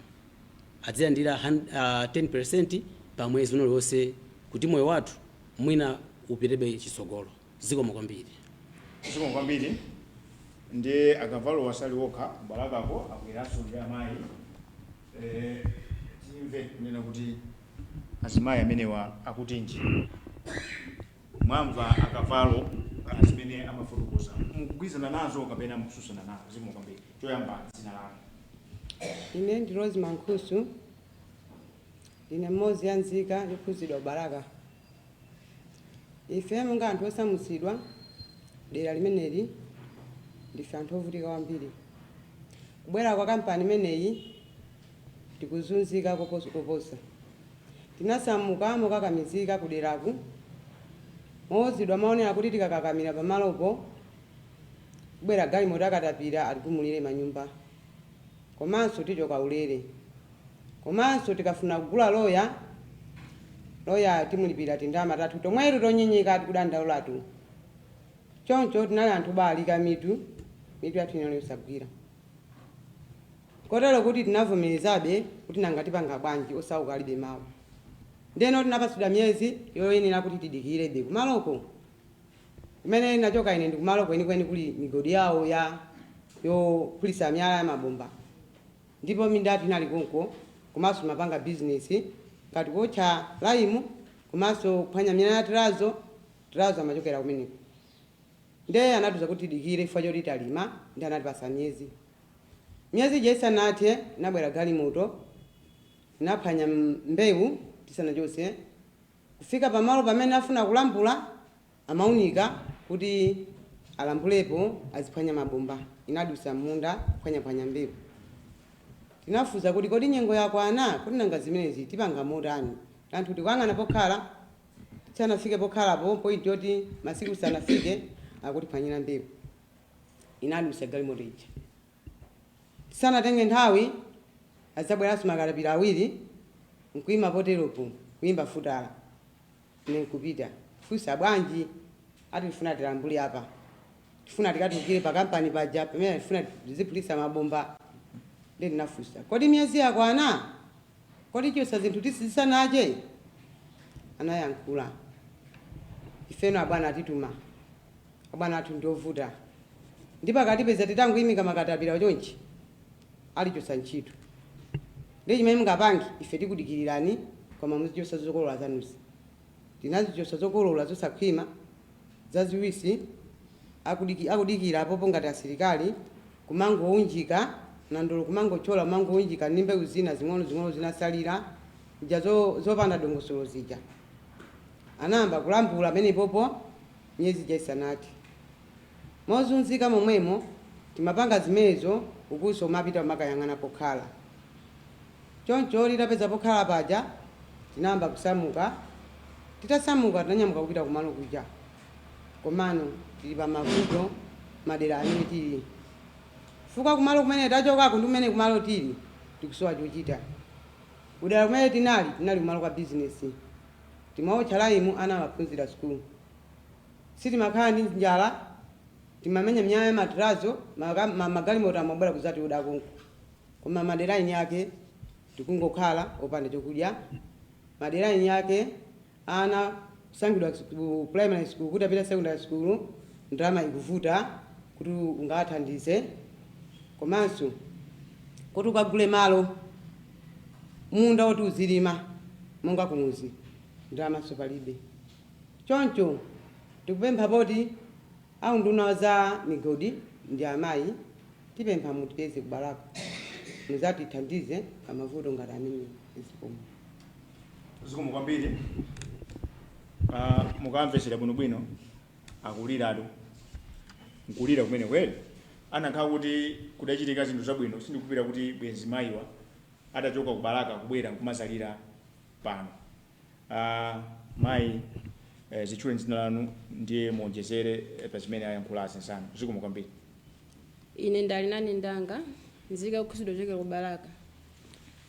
adzilandira 10% pa mwezi uliwonse kuti moyo wathu mwina upitebe chitsogolo. Zikomo kwambiri. Zikomo kwambiri. Ndi akavalo wasali wokha balakako akwiranso ndi amayi timve kunena kuti azimayi amenewa akutinji mwamva akavalo zimene amafotokoza, mukugwizana nazo kapena mukususana nazo. Zikomo kwambiri. Choyamba dzina lanu. Ine ndi Rose Mankhusu, ndine mmodzi ya nzika yokhudzidwa Baraka. Ife monga anthu osamutsidwa dera limeneli ndife anthu ovutika kwambiri. Kubwera kwa kampani imeneyi tikuzunzika koposa. Tinasamuka mokakamizika kuderaku, mowozidwa maonera kuti tikakakamira pamalopo kubwera galimoto akatapira atikumulire manyumba, komanso tichoka ulere, komanso tikafuna kugula loya timulipira tindama tatu tomweru tonyenyeka tikudandaulatu. Choncho tinali anthu baalika mitu yathu inali yosagwira, kotero kuti tinavomerezabe kuti nanga tipanga bwanji osauka alibe mawu. Ndeno tinapatsidwa miyezi yoyenera kuti tidikirebe kumaloko kumene nachoka ine ndi kumaloko kwenikweni kuli migodi yawo yokulisa miyala ya mabomba, ndipo mindatu inali konko, komanso mapanga business ngati kotcha laimu, komanso kuphwanya miyala ya tirazo amachokera kumeneko. Nde anatuza kuti tidikire chifukwa choti talima, ndi anatipasa miyezi isanathe nabwera galimoto inaphwanya mbewu tisanachose, kufika pamalo pamene afuna kulambula amaunika kuti alambulepo aziphwanya mabomba, inadusa munda kuphwanya mbewu. Tinafuza kuti kodi nyengo yakwana kuti nanga zimenezi tipanga motani, anthu tikuyang'ana pokhala tisanafike pokhalapo point yoti masiku sanafike akutiphwanyira mbewu. Inadusa galimoto ija tisanatenge nthawi azabweranso makalapira awiri nkuima poteropo kuimba futala nekupita fusa bwanji ati tifuna tilambule apa, tifuna tikatukire pa kampani paja pamene tifuna tizipulisa mabomba. Ndi ndinafusa kodi miyezi yakwana, kodi chosa zinthu tisisanache? Anayankhula ifeno abwana atituma, abwana athu ndiovuta, ndi pakatipeza titanguyimika makatapira chonchi ali chosa ntchito. Ndi chimene mungapange ife tikudikirirani koma muzichosa zokolola zanuzi. Tinazichosa zokolola zosakhwima zaziwisi akudikira apopo ngati asilikali kumangounjika nandolo kumangochola kumangounjika ndi mbewu zina zing'ono zinasalira ija zopanda dongosolo zija. Anamba kulambula amene popo miyezi ija isanati. Mozunzika momwemo timapanga zimenezo ukuso mapita makayang'ana pokhala. Choncho litapeza pokhala paja tinamba kusamuka, titasamuka tinanyamuka kupita kumalo kuja, komano tili pa mavuto madera amene tili. Fuka kumalo kumene tachokako ndi kumene kumalo tili tikusowa chochita. Kudera kumene tinali kumalo kwa business, timawotcha laimu ana amaphunzira school. Sitimakhala ndi njala, timamenya miyala ya matirazo, magalimoto amabwera kuzati uda konko, koma madera yake tikungokhala opanda chokudya. Madera yake ana kusangidwa ku primary school kuti apita secondary school ndalama ikuvuta kuti ungathandize, komanso kuti ukagule malo munda woti uzilima monga kumuzi ndalama palibe. Choncho tikupempha poti au nduna za migodi ndi amayi tipempha mutipeze kubalaka muzatithandize amavuto ngati amene zikomo. Zikomo kwambiri. Mukamvesera bwinobwino akuliratu nkulira kumene kweli anakhala kuti kudachitika zinthu zabwino sindikupira kuti bwenzi mayiwa atachoka kubalaka kubwera nkumazalira pano. Mayi zitchule dzina lanu ndiye muonjezere pa zimene ayankhula asensana. Zikomo kwambiri. Ine ndali nani ndanga nzika kukhusudwa chokera kubalaka.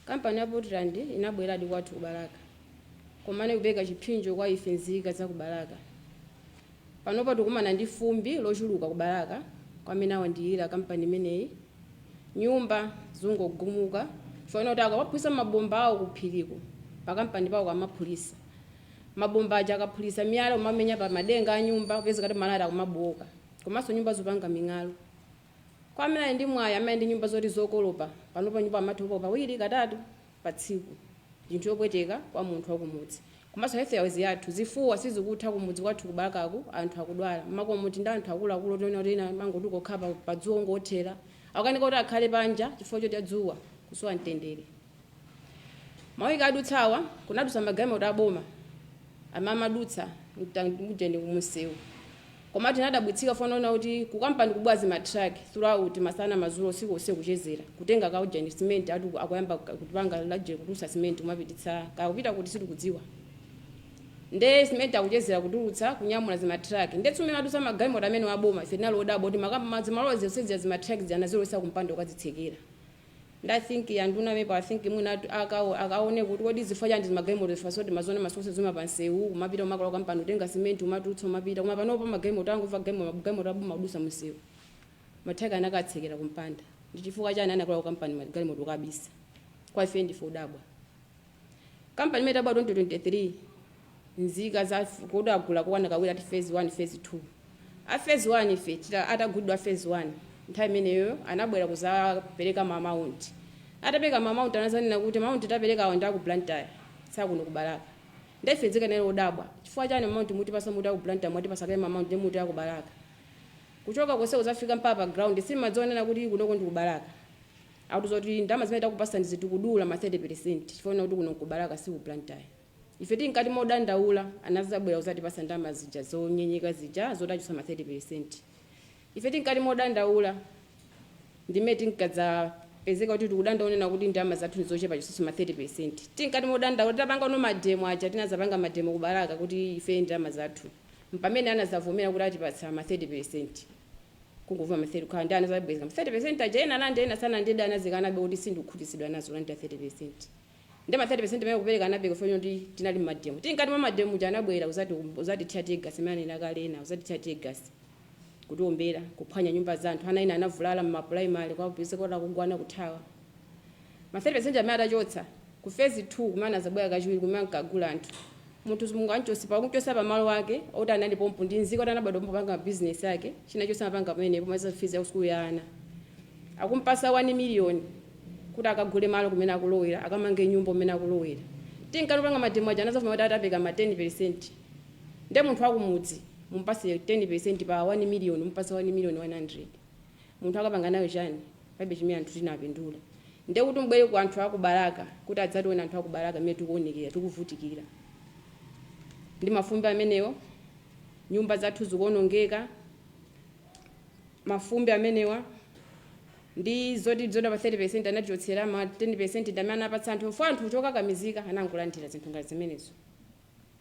Kampani ya Portland inabweradi kwathu kubalaka. Komane kubeka chiphinjo kwa ife nzika za kubalaka. Panopa tikumana ndi fumbi lochuluka kubalaka kwamene awandiyira kampani imeneyi. Nyumba zungogumuka chifukwa kuti akaphulisa mabomba awo kuphiriko pa kampani pawo kamaphulisa. Mabomba aja akaphulisa miyala umamenya pa madenga a nyumba kupeza kuti malata kumaboka. Komanso nyumba zopanga ming'alu. Kwa amene ndi mwaya amene ndi nyumba zoti zokolopa panopa nyumba amathopa pawiri katatu pa tsiku. Chinthu chopweteka kwa munthu wakumudzi. Komanso health yathu zifuwa sizikutha kumudzi kwathu kubalakaku anthu akudwala. Makomuti ndi anthu akuluakulu tonena mangotu kokhapa pa dzuwa ngothera. Akanika kuti akhale panja chifukwa choti adzuwa kusowa mtendere. Mawiki adutsawa kunadusa magalimoto aboma. Amama adutsa mtende kumusewu. Koma tinadabwitsika fonaona kuti ku kampani kubwazi matraki throughout masana mazulo usiku kuchezera kutenga kauja ndi cement atu akuyamba kupanga laje kutusa cement umapititsa kapita kuti situ kudziwa nde cement akuchezera kutulutsa kunyamula zimatraki nde tsumene adusa magalimoto amene waboma ife nalodabo kuti makamba malozi osenzera zimatraki zana zero isa kumpando ukazitsekera. I think yanduna mepa I think mwina akaone kuti kodi zifo chandi zimagalimoto zifasoti mazone masose zuma pansewu umapita umakala kampani utenga cement umatutsa umapita koma panopa magalimoto angu va galimoto abuma kudusa msewu matraki anakatsekera kumpanda ndi chifukwa chani anakala kampani magalimoto kabisa kwa ife ndi fodabwa kampani meta bwa 2023 nzika za kudagula kuwana kawira ti phase 1 phase 2 a phase 1 ife atagudwa phase 1 nthawi imeneyo anabwera kuzapereka amount. Atapereka amount anazanena kuti amount tapereka awo ndaku Blantyre sakuno kubalaka. Ndefe dzika nelo odabwa. Chifukwa chani amount muti pasa muti ku Blantyre muti pasaka amount ndi muti akubalaka. Kuchoka kwese uzafika mpapa ground simadzonena kuti kunoko ndi kubalaka. Akuzoti ndama zimene takupasa ndi zitukudula ma 30% chifukwa kuti kuno kubalaka si ku Blantyre. Ife tinkati modandaula anazabwera uzati pasa ndama zija zonyenyeka zija zotachusa ma 30%. Ife tinkati modandaula ndime tinkadza pezeka kuti tikudandaonena kuti ndama zathu nizochepa chisoso ma 30%. Tinkati modandaula tapanga no mademo aja tinazapanga mademo kubalaka kuti ife ndama zathu. Mpamene anazavomera kuti atipatsa ma 30%. Kungova ma 30 kandi anazabweza ma 30% aja ena nande ena sana ndeda anazikana be kuti sindikhulisidwa nazo ndi 30%. Ndema 30% mwe kupereka nabe kufanyo ndi tinali mademo. Tinkati mademo jana bwera uzati tiate gas mane nakalena uzati tiate gas. Kutombera kuphwanya nyumba zanthu ana ina anavulala mu primary kwa bise kola kugwana kuthawa ma 30% amene atachotsa ku phase 2 kumana zabwera kachiwiri kumana kagula anthu munthu mungu anchosipa kunchosa pa malo wake oti anali pompo ndi nziko tanabado mpanga business yake china chosa mapanga pamene pomwe fees ya school ya ana akumpasa 1 million kuti akagule malo kumene akulowera akamange nyumba kumene akulowera tinkalopanga mademo aja anazafuna kuti atapeka ma 10% nde munthu akumudzi mumpase 10% pa 1 million mumpase 1 million 100 munthu akapanga nayo chani pabe chimene anthu tinapindula nde kuti mbwere ku anthu akubalaka kuti adzationa anthu akubalaka mene tikuonekera tikuvutikira ndi mafumbi amenewo nyumba zathu zikuonongeka mafumbi amenewa ndi zoti pa 30% anachotsera ma 10% ndamana apatsa anthu fo anthu chokakamizika anangolandira zinthu ngati zimenezo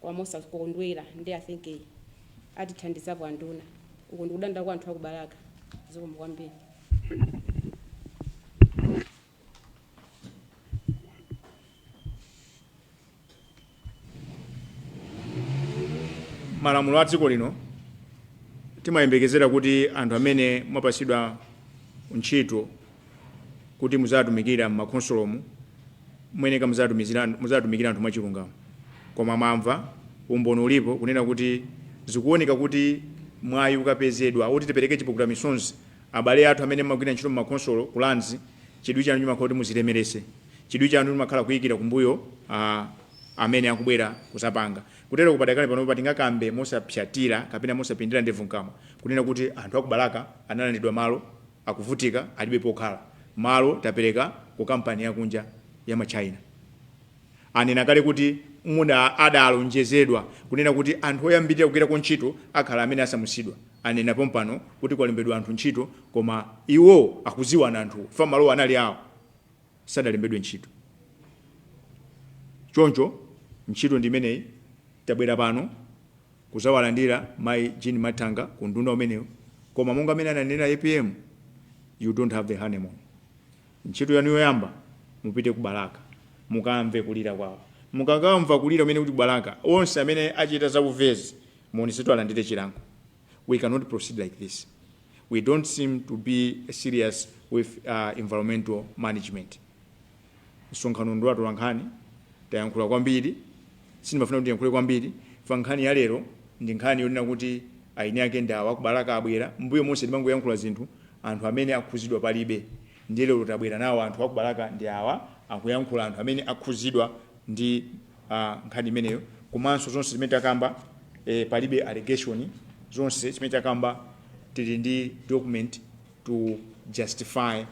kwa mosa kukondwera ndi I think atithandizapo anduna uko ndikudanda kwa anthu akubalaka zikomo kwambiri. Malamulo a dziko lino timayembekezera kuti anthu amene mwapasidwa ntchito kuti muzatumikira m'makonsolomu mweneka muzatumikira anthu mwachilungamo koma mwamva umboni ulipo kunena kuti zikuoneka kuti mwayi ukapezedwa oti tipereke chipukula misonzi abale athu amene mmagwira ntchito m'makonsolo kulanzi chidwi chanu chimakhala kuti muzilemerese chidwi chanu chimakhala kuyikira kumbuyo amene akubwera kusapanga kutero kupadakale pano patingakambe mosapyatira kapena mosapindira ndevu mkamwa kunena kuti anthu akubalaka analandidwa malo akuvutika alibe pokhala malo tapereka ku kampani yakunja ya machina anena kale kuti muna adalonjezedwa kunena kuti anthu oyambirira kugwira ku ntchito akhala amene asamusidwa anena pompano kuti kwalembedwa anthu ntchito koma iwo akuziwa na anthu fa malo anali awo sadalembedwe ntchito choncho ntchito ndimeneyi tabwera pano kuzawalandira mai Jean Matanga kunduna umeneyo koma monga amene ananena APM you don't have the honeymoon ntchito yanu yoyamba mupite kubalaka mukamve kulira kwawo mukakamva kulira umene kuti kubalaka onse amene achita za uvezi muonisetu alandire chilango we cannot proceed like this we don't seem to be serious with environmental management msonkhano ndo watu wankhani tayankhula kwambiri sinimafuna kuti yankhule kwambiri fa nkhani ya lero ndi nkhani yonena kuti aini ake ndawa kubalaka abwera mbuyo monse ndimangoyankhula zinthu anthu amene akhuzidwa palibe ndi lero tabwera nawo anthu akubalaka ndi awa akuyankhula anthu amene akhuzidwa ndi nkhani imeneyo komanso zonse zimene takamba palibe allegation zonse zimene takamba tili ndi document to justify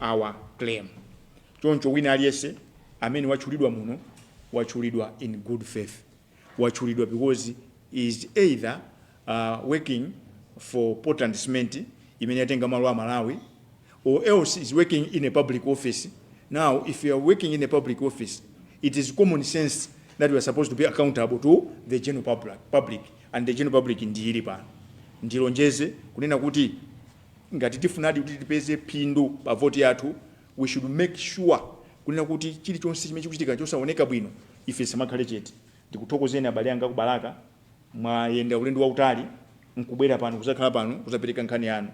our claim choncho wina aliyese amene wachulidwa muno wachulidwa in good faith wachulidwa because is either working for Portland Cement imene yatenga malo a Malawi or else is working in a public office. Now if you are working in a public office it is common sense that we are supposed to be accountable to the general public and the general public ndili pano ndilonjeze kunena kuti ngati tifunadi kuti tipeze phindu pa vote yathu we should make sure kunena kuti chilichonse chimene chikuchitika chosaoneka bwino ife samakhale chete ndikuthokozeni abale anga kubalaka mwayenda ulendo wautali nkubwera pano kuzakhala pano kuzapereka nkhani yanu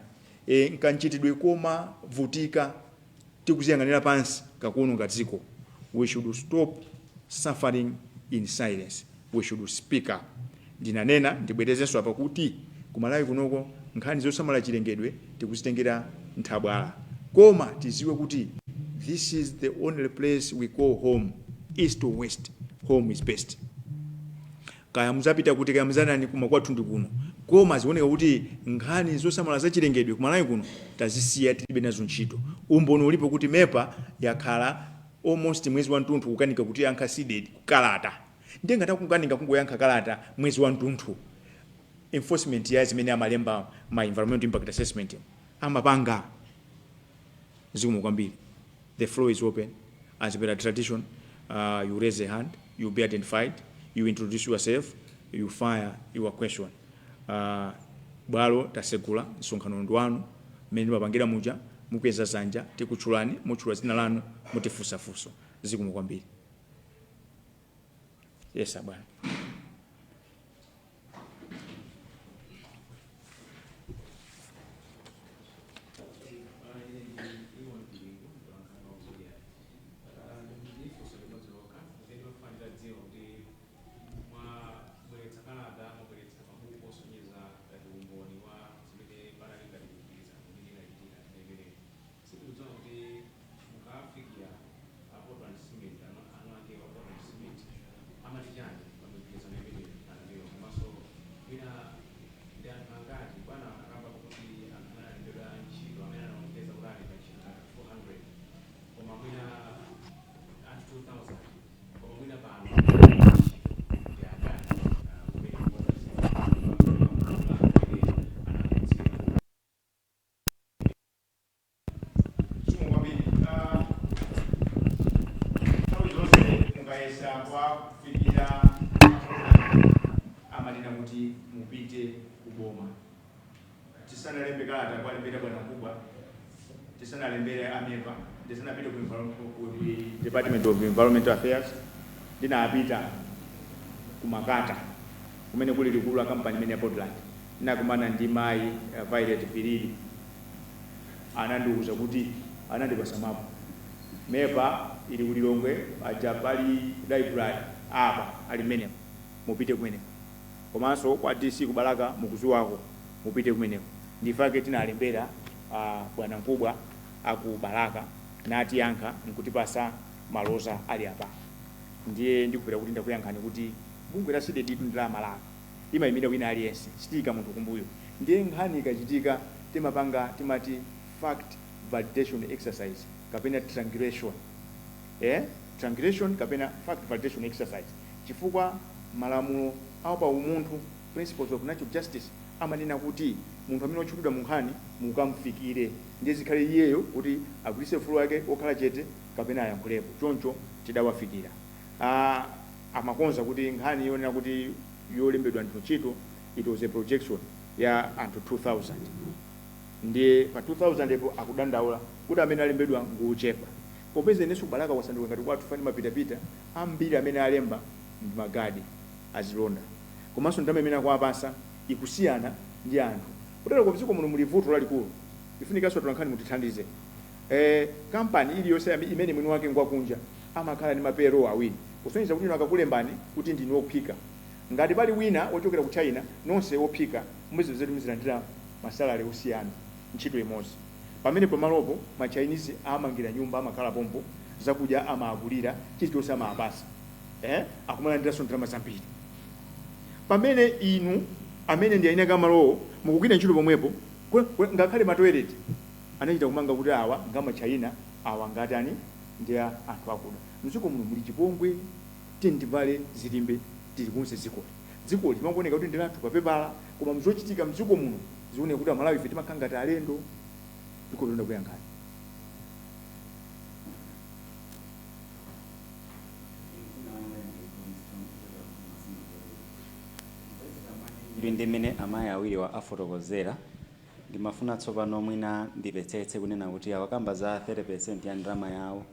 nkanchitidwe koma vutika tikuziyang'anira pansi kakuno ngadziko we should stop suffering in silence we should speak up ndinanena ndibwerezenso apa kuti kumalawi kunoko nkhani zosamala chilengedwe tikuzitengera nthabwala koma tiziwe kuti this is the only place we call home east or west home is best kaya muzapita kuti kaya muzanani kuma kwathu ndi kuno koma zioneka kuti nkhani zosamala za chilengedwe kumalawi kuno tazisiya tilibe nazo ntchito umboni ulipo kuti mepa yakhala almost mwezi wa mtunthu kukanika kuti yankha seeded kalata ndengata kukanika kungoyankha kalata mwezi wa mtunthu enforcement ya zimene amalemba ma environmental impact assessment amapanga zikumu kwambiri the floor is open as per tradition you raise a hand you be identified you introduce yourself you fire your question bwalo tasegula msonkhano wanu mmene mapangira muja mukweza zanja tikutchulani mutchula dzina lanu mutifusafuso zikumu kwambiri yes abwana kuti mupite kuboma tisanalembere kalata kwa lembera bwana kubwa tisanalembere amepa tisanapita ku Department of Environmental Affairs ndinapita kumakata kumene kuli likulu la kampani imene ya Portland ndinakumana ndi mai Violet Pilili anandiuza kuti anandipasa mapu mepa ili kulilongwe aja pali library apa ali mmene mupite kumene komanso kwa DC kubalaka mukuziwako mupite kumene ndifake tinalembera bwana mkubwa akubalaka nati yankha nkutipasa maloza ali apa ndiye ndikupita kuti ndakuyankhani kuti bungwe la CDD la Malawi imayimira wina aliyense sitika munthu kumbuyo. Ndiye nkhani ikachitika timati fact validation exercise kapena triangulation. Triangulation kapena fact validation exercise. Chifukwa malamulo apa umunthu principles of natural justice amanena kuti munthu amene ochulidwa mu nkhani mukamfikire ndiye zikhale iyeyo kuti agwiritse ufulu wake okhala chete kapena ayankhulepo. Choncho tidawafikira. Amakonza kuti nkhani yonena kuti yolembedwa anthu ntchito it was a projection ya anthu 2000. Ndiye pa 2000 epo akudandaula kuti amene alembedwa nguchepa. Popeza inesu kubalaka wasanduka ngati kwathu fani mapitapita ambiri amene alemba ndi magadi azilonda. Komanso ndame imene akuwapasa ikusiyana ndi anthu. Kutero kwa mdziko muno muli vuto lalikulu. Ifunikanso tulankhani mutithandize. Kampani iliyonse imene mwini wake ngwakunja amakhala ndi mapero awiri. Kusonyeza kuti akakulembani kuti ndinu wophika. Ngati pali wina wochokera ku China nonse wophika mwezi zetu muzilandira masalari osiyana ntchito imodzi. Pamene pamalopo ma Chinese amangira nyumba amakhala pompo zakudya amagulira chilichonse amapasa. Akumalandiranso ndalama zambiri. Pamene inu amene ndi aina kamalowo mukugwira ntchito pomwepo ngakhale ma toilet anachita kumanga kuti awa ngama China awa ngatani ndi anthu akuda. Mdziko muno muli chipongwe tendivale zilimbe tili kunse dziko limakuoneka kuti ndi lathu papepala koma mzochitika mdziko muno zione kuti Malawi ife timakhala ngati alendo. Ndiko lona kuyankhani. Ndi mmene amayi awiri wa afotokozera ndimafuna tsopano mwina ndipetsetse kunena kuti awakamba za 30% ya ndalama yawo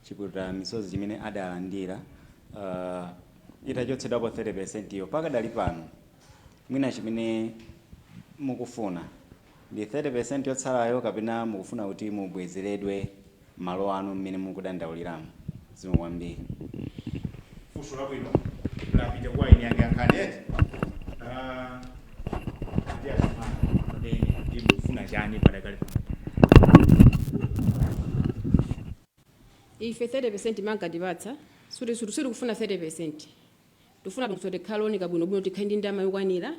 chiputala misozi chimene adalandira itachotsedwapo 30% iyo pakadali pano mwina chimene mukufuna ndi 30% yotsalayo kapena mukufuna kuti mubwezeredwe malo anu mmene mukudandauliramo. Zimwe kwambiri. Funso labwino lapita kwa ine yangankhani ndimufuna chani padakali. Ife 30% mankatipatsa suti kufuna 30%. Tufuna kuti khaloni kabwinobwino tikhale ndi ndalama yokwanira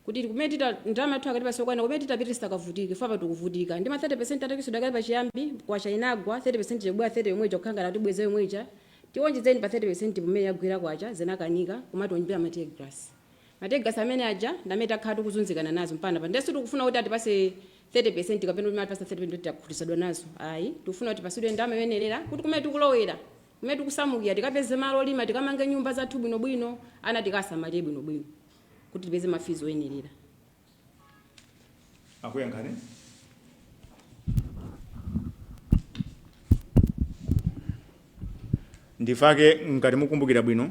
kuti kumene ndalama yathu akatipatsa yokwanira kumene titapitisa kavutike fapa tikuvutika. Ndi ma 30% atakisudwa kale pachiyambi kwa chainagwa 30% chobwa 30 yomwe chokhangala kuti bweze yomwecha tiwonjezeni pa 30% pamene yagwira kwacha zenakanika komatu onjira mategrasi. Mategrasi amene aja ndamene takhala tikuzunzikana nazo mpana pa ndesu tikufuna kuti atipase 30% kapena kuti atipase 30% takhutisadwa nazo. Ayi tikufuna kuti pasidwe ndalama yoyenerera kuti kumene tikulowera kumene tikusamukira tikapeze malo olima tikamange nyumba zathu bwinobwino ana tikasamalire bwinobwino kuti tipeze mafizi oyenerera. Akuyankhani. Ndifake ngati mukumbukira bwino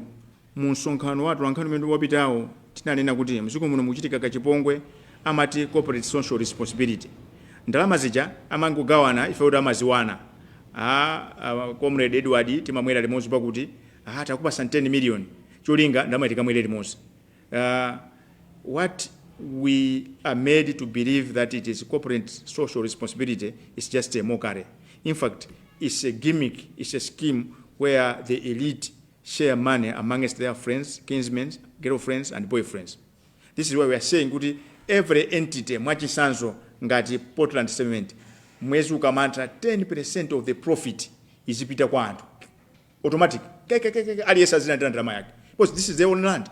mu msonkhano wathu lankhani umene wapitawo tinanena kuti mdziko muno muchitika kachipongwe amati corporate social responsibility. Ndalama zija amangogawana ife kuti amaziwana. Comrade Edward timamwera limodzi pakuti takupasa 10 million cholinga ndalama tikamwere limodzi. What we are made to believe that it is corporate social responsibility is just a mockery. In fact, it's a gimmick, it's a scheme where the elite share money amongst their friends, kinsmen, girlfriends, and boyfriends. This is why we are saying kuti every entity mwachisanzo ngati Portland Cement mwezi ukamanta 10% of the profit izipita kwa anthu automatic aliyesa azinandira ndalama yake because this is their own land.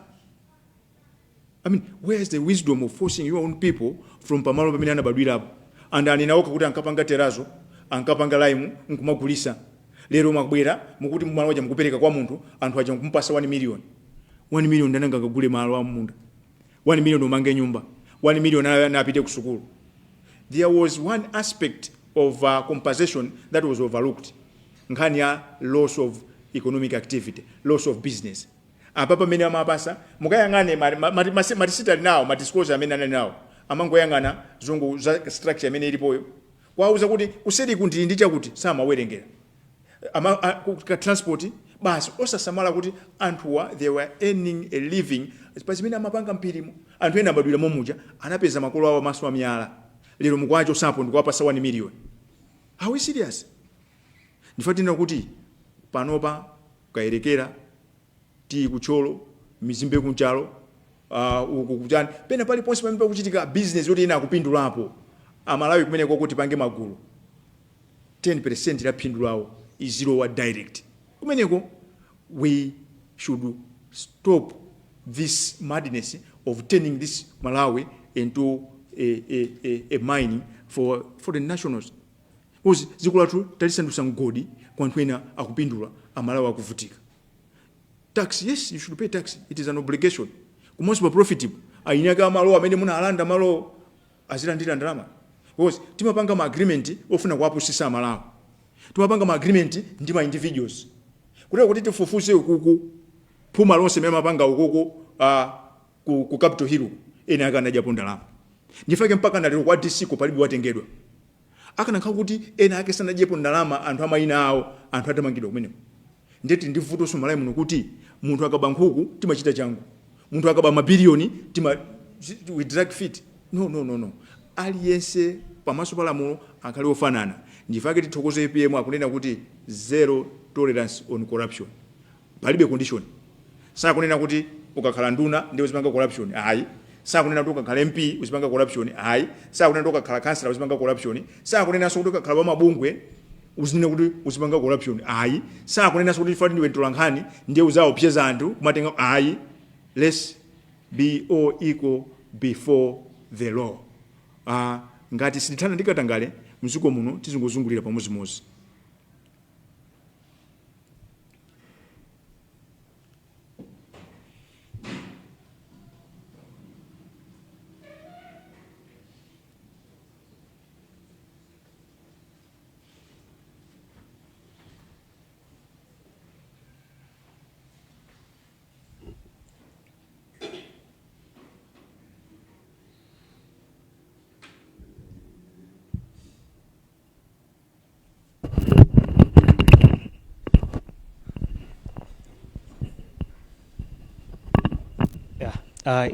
I mean, where is the wisdom of forcing your own people from pamalo pamene anabadwirapo and aninaoka kuti ankapanga terazo ankapanga laimu nkumagulisa lero mwabwera mukuti mwana waja mukupereka kwa munthu anthu aja nkumpasa 1 million. 1 million ndananga kagule malo a munda. 1 million umange nyumba. 1 million anapite ku sukulu. There was one aspect of compensation that was overlooked. Nkhani ya loss of economic activity, loss of business. Apapa mene amapasa mukayangane matisita nawo madisclosure amene anali nawo amangoyangana zongo za structure amene ilipoyo kwauza kuti kuseri kuti ndi chakuti samawerengera ka transport basi osasamala kuti anthuwa they were earning a living pazimene amapanga mpirimo anthu ena abadwira momuja anapeza makolo awo maso amyala lero mukwacho sapo ndikuwapasa 1 million. Are we serious? Ndifatina kuti panopa kayerekera ti kucholo mizimbe kunchalo uku kujani pena pali ponse pamene pakuchitika business yoti ina akupindulapo amalawi kumeneko kuti pange magulu 10% la phindu lawo izilowa direct kumeneko. We should stop this madness of turning this Malawi into a mining for the nationals. Because zikulatu talisandusa mgodi kwa anthu ena akupindula amalawi akuvutika. Tax, yes, you should pay tax. It is an obligation. Kumonsi pa profitable. Ainyaka malo amene muna alanda malo azilandira ndalama. Because timapanga ma agreement ofuna kuwapusisa amalawi. Timapanga ma agreement ndi ma individuals. Kutaka kuti tifufuse ukuku phuma lonse mema panga ukuku ku Capitol Hill ena akanaja pondalama. Ndifake mpaka ndalero kwa DC ko palibe watengedwa. Akanakha kuti ena ake sanajepo ndalama anthu amayina awo anthu atamangidwa kumeneko. Ndeti ndivuto Somalawi muno kuti munthu akaba nkhuku timachita changu. Munthu akaba mabilioni we drag feet. No. Aliyense pamaso palamulo akhali ofanana. Ndifake tithokoze EPM akunena kuti zero tolerance on corruption. Palibe condition. Saka kunena kuti ukakhala nduna ndi uzipanga corruption. Ayi. Saka kunena kuti ukakhala MP uzipanga corruption. Ayi. Saka kunena kuti ukakhala councilor uzipanga corruption. Saka kunena kuti ukakhala mabungwe uzinena kuti uzipanga corruption. Ayi. Saka kunena kuti ifati ndiwe ntolankhani ndiye uzaopseza anthu kumatenga. Ayi. Let's be all equal before the law. Ngati sitithana ndikatangale mziko muno tizingozungulira pamozimozi.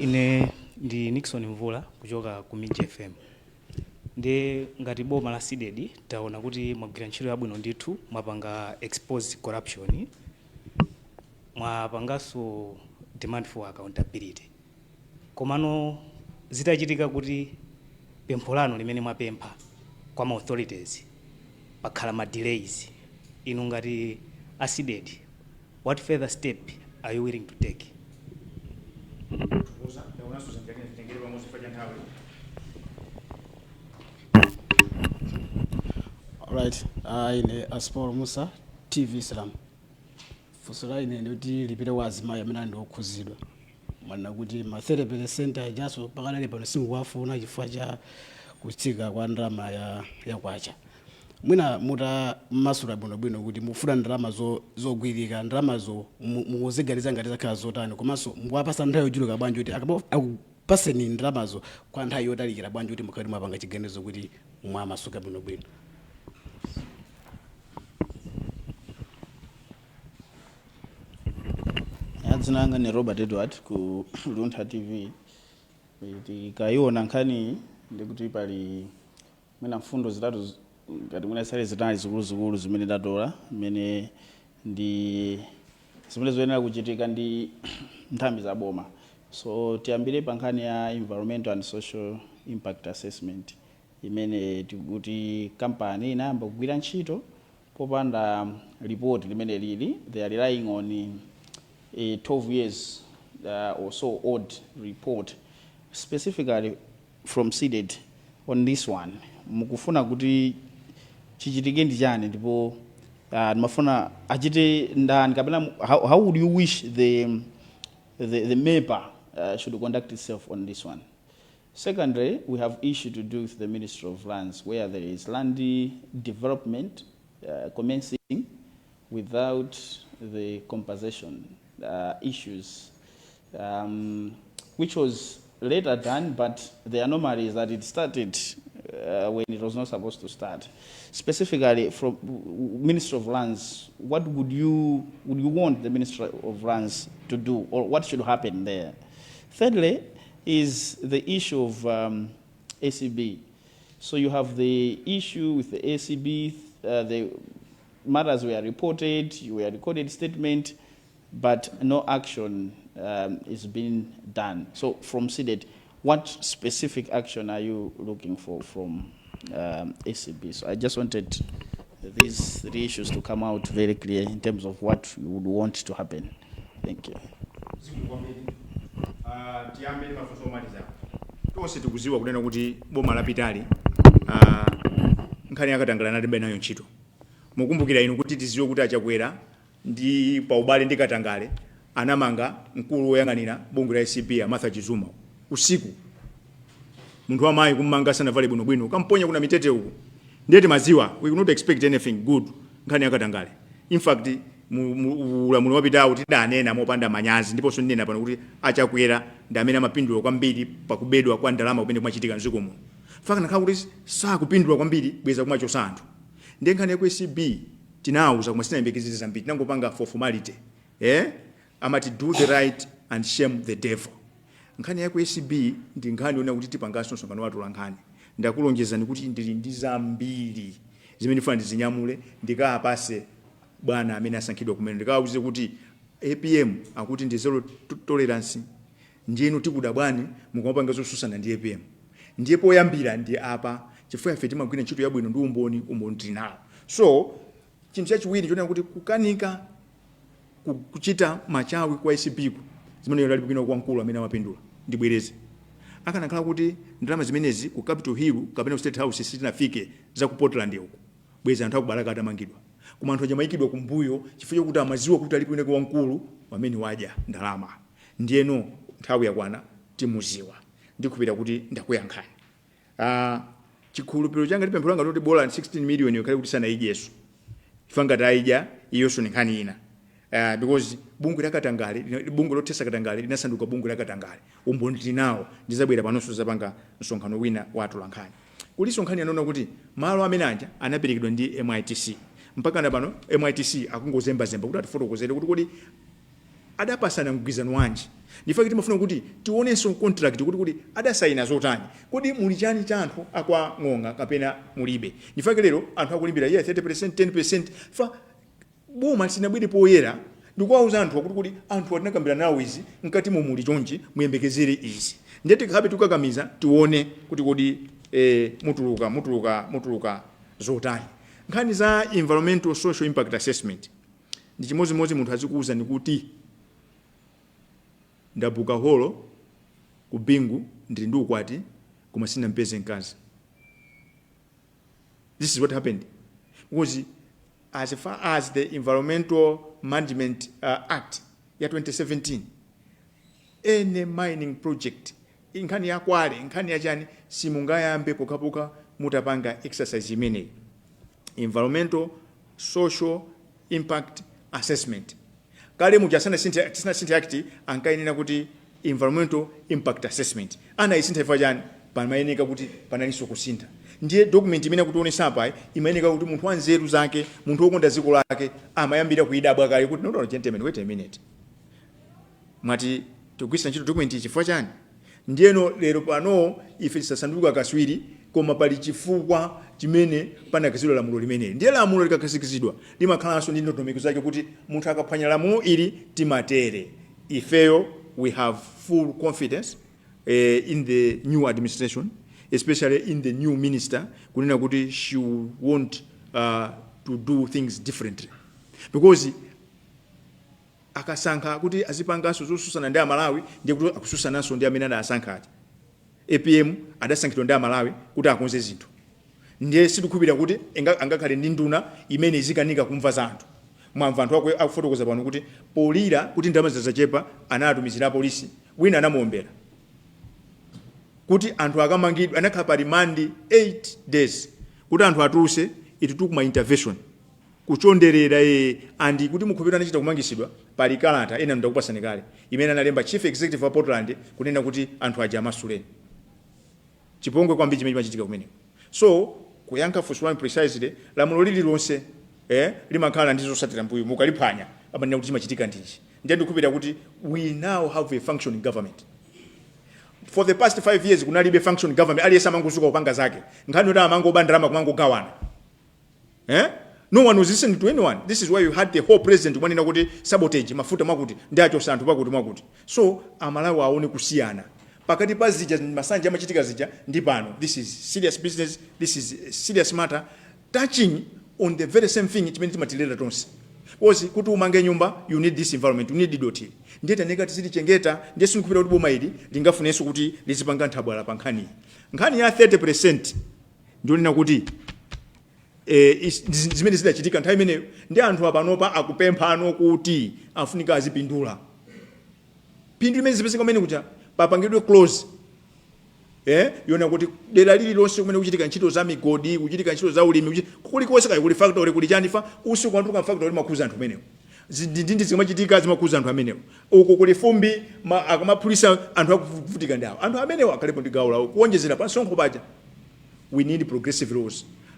Ine ndi Nixon Mvula kuchoka ku Midge FM. Ndi ngati boma la CDD taona kuti mwagwira ntchito yabwino ndithu mwapanga expose corruption, mwapanganso demand for accountability. Komano zitachitika kuti pempho lanu limene mwapempha kwa ma authorities pakhala ma delays, inu ngati a CDD, what further step are you willing to take? Alright, ine Aspor Musa TV Islam. Fusura ine ndoti lipire wazimayi amene ndi okhuzidwa. Mwana kuti ma therapy center jaso pakana pano singwafuna chifukwa cha kutsika kwa ndalama ya kwacha. Mwina muta masura bwino kuti mufuna ndalama zogwirika ndalama muziganiza ngati zakhala zotani komanso mwapasa nthawi yochuluka bwanji kuti akapaseni ndalamazo kwa nthawi yotalikira bwanji kuti mukhati mwapanga chiganizo kuti mwamasuka bwino. Dzina langa ni Robert Edward ku Luntha TV. Tikaiona nkhani ndikuti pali mwina mfundo zitatu ngati mwina sale zitali zikulu zimene datola zimene ndi zimene zoyenera kuchitika ndi nthambi za boma. So tiyambire pa nkhani ya environmental and social impact assessment imene tikuti kampani inayamba kugwira ntchito popanda report limene lili. They are relying on a 12 years or so old report specifically from CDD on this one. Mukufuna kuti chichitike ndi chani ndipo mafuna achite ndani kapena how would you wish the MEPA should conduct itself on this one? Secondly, we have issue to do with the Ministry of Lands where there is land development commencing without the compensation issues, which was later done, but the anomaly is that it started when it was not supposed to start. Specifically, from Ministry of Lands, what would you want the Ministry of Lands to do, or what should happen there? Thirdly, is the issue of ACB. So you have the issue with the ACB. The matters were reported. You were recorded statement. but no action is being done. So from CDET, what specific action are you looking for from ACB? So I just wanted these 3 issues to come out very clear in terms of what you would want to happen. Thank you. Tonse tikuziwa kunena kuti boma lapitali nkhani yakatangala nalibe nayo ntchito. Mukumbukira inu kuti tiziwe kuti achakwera ndi paubale ndi katangale anamanga mkulu woyang'anira bungwe la ACP Martha Chizuma usiku. Munthu amayi kummanga sanavale bwinobwino kamponya kuna mitete uku. Ndiyeti maziwa we could not expect anything good nkhani yakatangale. In fact ulamulo wapita kuti danena mopanda manyazi ndipo sonena pano kuti achakwera ndi amene amapindula kwambiri pakubedwa kwa ndalama kupende kumachitika mziko muno. Faka nakhala kuti sakupindula kwambiri bweza kumachosa anthu. Ndiye nkhani ya ACB tinawuza koma sinayembekeze zambiri tinangopanga for formality. Amati do the right and shame the devil. Nkhani ya ACB ndi nkhani yona kuti tipangaso nsonkhano watu lankhani. Ndakulonjezani kuti ndili ndi zambiri zimene ndifuna ndizinyamule ndikapase bwana amene asankhidwa kumene ndikawuze kuti APM akuti ndi zero tolerance ndinu tikuda bwani mukamapanga zosusana ndi APM. Ndiye poyambira ndi apa chifukwa ife timagwira ntchito yabwino ndi umboni tinawo. So chinthu chachiwiri chonena kuti kukanika kuchita machawi kwa ACB zimene yali bwino kwa mkulu amene amapindula ndibwereze. Akanakhala kuti ndalama zimenezi ku Capitol Hill kapena ku State House sitinafike za ku Portland huko. Bweza anthu akubalaka atamangidwa. Koma anthu ajamayikidwa kumbuyo chifukwa kuti amaziwa kuti alipo ine kwa mkulu wamene waja ndalama. Ndiyeno nthawi yakwana timuziwa. Ndikupita kuti ndakuyankhani. Chikhulupiriro changa lipemphero langa loti bola 16 million yokhale kuti sana ijeso. Ifanga taija iyonso nkhani ina. Because bungwe lakatangale bungwe lotesa katangale linasanduka bungwe lakatangale umboni tinawo ndizabwera panonso zapanga nsonkhano wina watu lankhani kuliso nkhani anaona kuti malo amene anja anaperekedwa ndi MITC mpaka na pano MITC akungozemba kuti atifotokozere kuti kodi adapasana mgwizano wanji ndifake timafuna kuti tionenso contract kuti adasaina zotani kodi muli chani cha anthu akwa ng'onga kapena mulibe ndifake lero anthu akulimbira 30% 10% fa boma sinabwere poyera ndikuwauza anthu kuti anthu atinakambira nawo izi mkati mumuli chonji muyembekezere izi ndiyeti kabe tukakamiza tione kuti kodi mutuluka zotani nkhani za environmental social impact assessment ndi chimozimozi munthu azikuuza ni kuti ndabuka holo ku Bingu ndili ndi ukwati koma sina mpeze mkazi. This is what happened because as far as the Environmental Management Act ya 2017, any mining project nkhani ya kwale nkhani ya chani simungayambe pokapoka mutapanga exercise imene environmental social impact assessment. Kale mujasana sinti act ankainena kuti environmental impact assessment ana isinta ifajani pamayeneka kuti panaliso kusinta. Ndiye document imene kutionesa apa imayeneka kuti munthu wanzeru zake munthu wokonda dziko lake amayambira kuidabwa kale kuti no gentlemen wait a minute mwati tugwisa ntchito document chifukwa chani ndiyeno lero pano ife tisasanduka kaswiri koma pali chifukwa chimene panakazidwa lamulo limeneli ndiye lamulo likakazikizidwa limakhalanso ndi ndondomeko zake kuti munthu akaphwanya lamulo ili timatere ifeyo we have full confidence in the new administration, especially in the new minister, kunena kuti she want to do things differently. Because akasankha kuti azipangaso zosusana ndi Malawi ndiye kuti akususananso ndi amene adasankha ati. APM adasankhidwa ndi Malawi kuti akonze zinthu. Ndiye sikukhulupirira kuti angakhale ndi nduna imene izikanika kumva za anthu. Mwamva anthu akwe akufotokoza pano kuti polira kuti ndalama zachepa anatumizira polisi wina anamuombera. Kuti anthu akamangidwa anakhala pa remand 8 days kuti anthu atuluse it took my intervention kuchonderera andi kuti mukhupira anachita kumangisidwa pali kalata ena ndakupasani kale imene analemba chief executive wa Portland kunena kuti anthu aja amasuleni chipongwe kwambiri chimene chimachitika kumene. So kuyankha for one precisely lamulo lililonse limakhala ndi zosatira mbuyo mukaliphwanya amanena kuti chimachitika ndichi ndiye ndikupita kuti we now have a functioning government. For the past 5 years kunalibe functioning government aliyesa mangusuka upanga zake nkhani kuti amangoba ndalama kumangogawana No one was listening to anyone. This is why you had the whole president wanena kuti sabotage mafuta mwakuti ndacho santu pakuti mwakuti. So Amalawi aone kusiyana. Pakati pa zija masanja amachitika zija ndi pano. This is serious business. This is serious matter touching on the very same thing chimene timatilera tonse. Because kuti umange nyumba you need this environment, you need dot. Ndeta neka tisiti chengeta ndiye sinkupita kuti boma ili lingafuneso kuti lizipanga nthabwala pa nkhani. Nkhani ya 30% ndio nina kuti zimene zidachitika nthawi imeneyo ndi anthu apanopa akupemphano kuti afunika azipindula. Pindu imene zipese kumene kucha papangidwe close. Yona kuti dera lililonse kumene kuchitika ntchito za migodi, kuchitika ntchito za ulimi, kulikonse kali kuli factory kuli chanifa, usiku anthu ka factory makhuza anthu amenewo. Zindindi zimachitika zimakhuza anthu amenewo. Uko kuli fumbi akamapulisa anthu akuvutika ndawo. Anthu amenewo akalepo ndi gawo lawo kuonjezera pa sonkho paja. We need progressive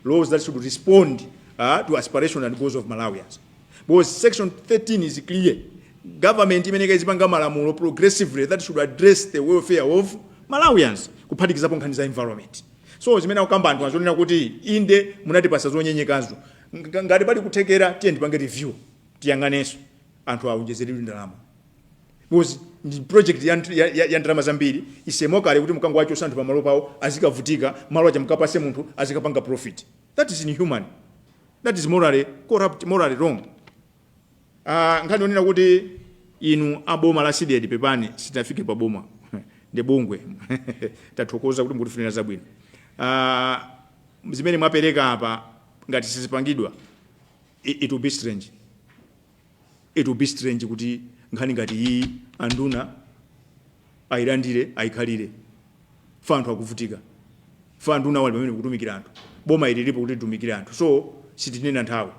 laws that should respond to aspiration and goals of Malawians. Because section 13 is clear. Government imeneka izipanga malamulo progressively that should address the welfare of Malawians kuphatikizapo nkhani za environment. So zimene akamba anthu azonena kuti inde munatipasa zonyenyekazo ngati pali kuthekera tiye ndipange review tiyang'anenso anthu aonjezeredwe ndalama. Because ndi project ya ndalama zambiri isemokale kuti mkango wacho santhu pamalo pawo azikavutika malo acha mukapase munthu azikapanga profit. That is inhuman. That is morally corrupt, morally wrong. Nkhani onena kuti inu aboma la CDD pepani sitafike pa boma ndi bungwe tathokoza kuti mukutifunira zabwino. Zimene mwapereka apa ngati sizipangidwa it will be strange. It will be strange kuti nkhani ngati iyi anduna ayilandire ayikhalire fa anthu akuvutika fa anduna wali pamene kutumikira anthu boma ililipo kuti litumikire anthu. So sitinena nthawi.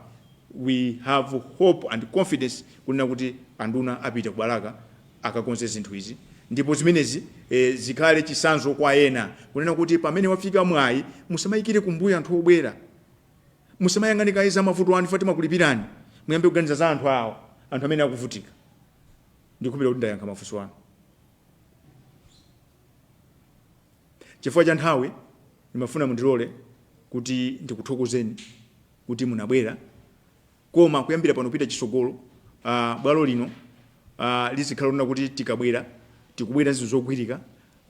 We have hope and confidence kunena kuti anduna apita kubalaka akakonze zinthu izi ndipo zimenezi zikhale chisanzo kwa ena kunena kuti pamene wafika mwayi musamayikire kumbuyo anthu obwera, musamayang'anika za mavuto anu Fatima kulipirani, muyambe kuganiza za anthu awo, anthu amene akuvutika. Ndikupira kuti ndayankha mafunso anu. Chifukwa cha nthawi nimafuna mundilole kuti ndikuthokozeni kuti munabwera koma kuyambira pano pita chisogolo bwalo lino lizikhala lina kuti tikabwera tikubwera zinthu zogwirika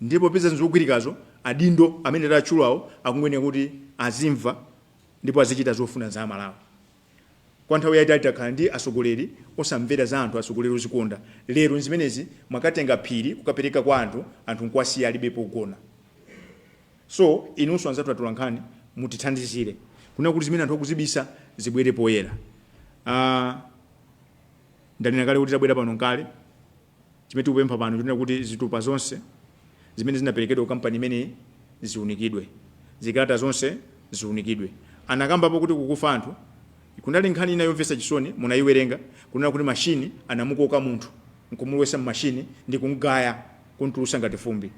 ndipo peza zinthu zogwirikazo adindo amene tatchulawo akungwene kuti azimva ndipo azichita zofuna za Malawi. Kwa nthawi yayitali takhala ndi asogoleri osamvera za anthu, asogoleri ozikonda. Lero zimenezi mwakatenga phiri kukapereka kwa anthu nkwasiya alibe pogona. So inunso anzatu atulankhani mutithandizire kuna kuti zimene anthu akuzibisa zibwere poyera. Ndanena kale kuti tabwera pano nkale chimene tikupempha pano tinena kuti zitupa zonse zimene zinaperekedwa kampani imene ziunikidwe, zikalata zonse ziunikidwe. Anakambapo kuti kukufa anthu kunali nkhani ina yomvetsa chisoni munayiwerenga kunena kuti mashini anamukoka munthu nkumulowesa mmashini ndi kumugaya kuntulusa ngati fumbi.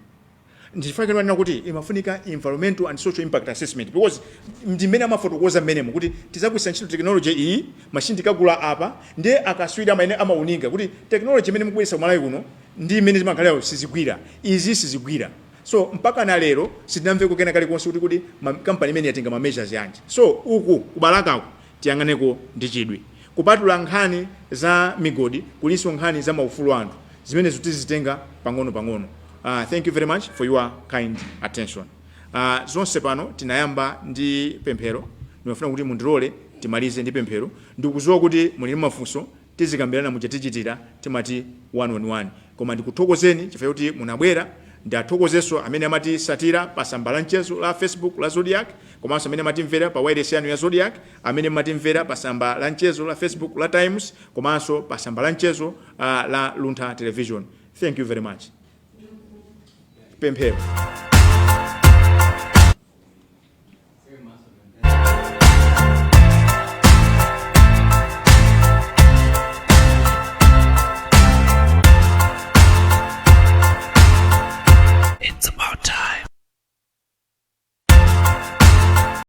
Ndifake nwana kuti imafunika environmental and social impact assessment because ndimene amafotokoza mmenemo kuti tizakwisa ntchito technology iyi mashini tikagula apa ndi akaswira amene amauninga kuti technology imene mukubweresa Malawi kuno ndi imene zimakhalao sizigwira izi sizigwira. So mpaka na lero sitinamve kukena kali konse kuti company imene yatenga ma measures yanji. So uku kubalakako tiyang'aneko ndi chidwi kupatula nkhani za migodi kulinso nkhani za maufulu anthu zimene zitizitenga pang'ono. Thank you very much for your kind attention. Zonse pano tinayamba ndi pemphero. Nimafuna kuti mundilole timalize ndi pemphero. Ndikudziwa kuti muli ndi mafunso tizikambirana muchatichitira timati 1-on-1. Koma ndikuthokozeni chifukwa kuti munabwera. Ndathokozeso amene amati satira pa tsamba la mchezo la Facebook la Zodiac, komanso amene matimvera pa wireless yanu ya Zodiac, amene matimvera pa tsamba la mchezo la Facebook la Times, komanso pa tsamba la mchezo la Luntha Television. Thank you very much. Pemphero.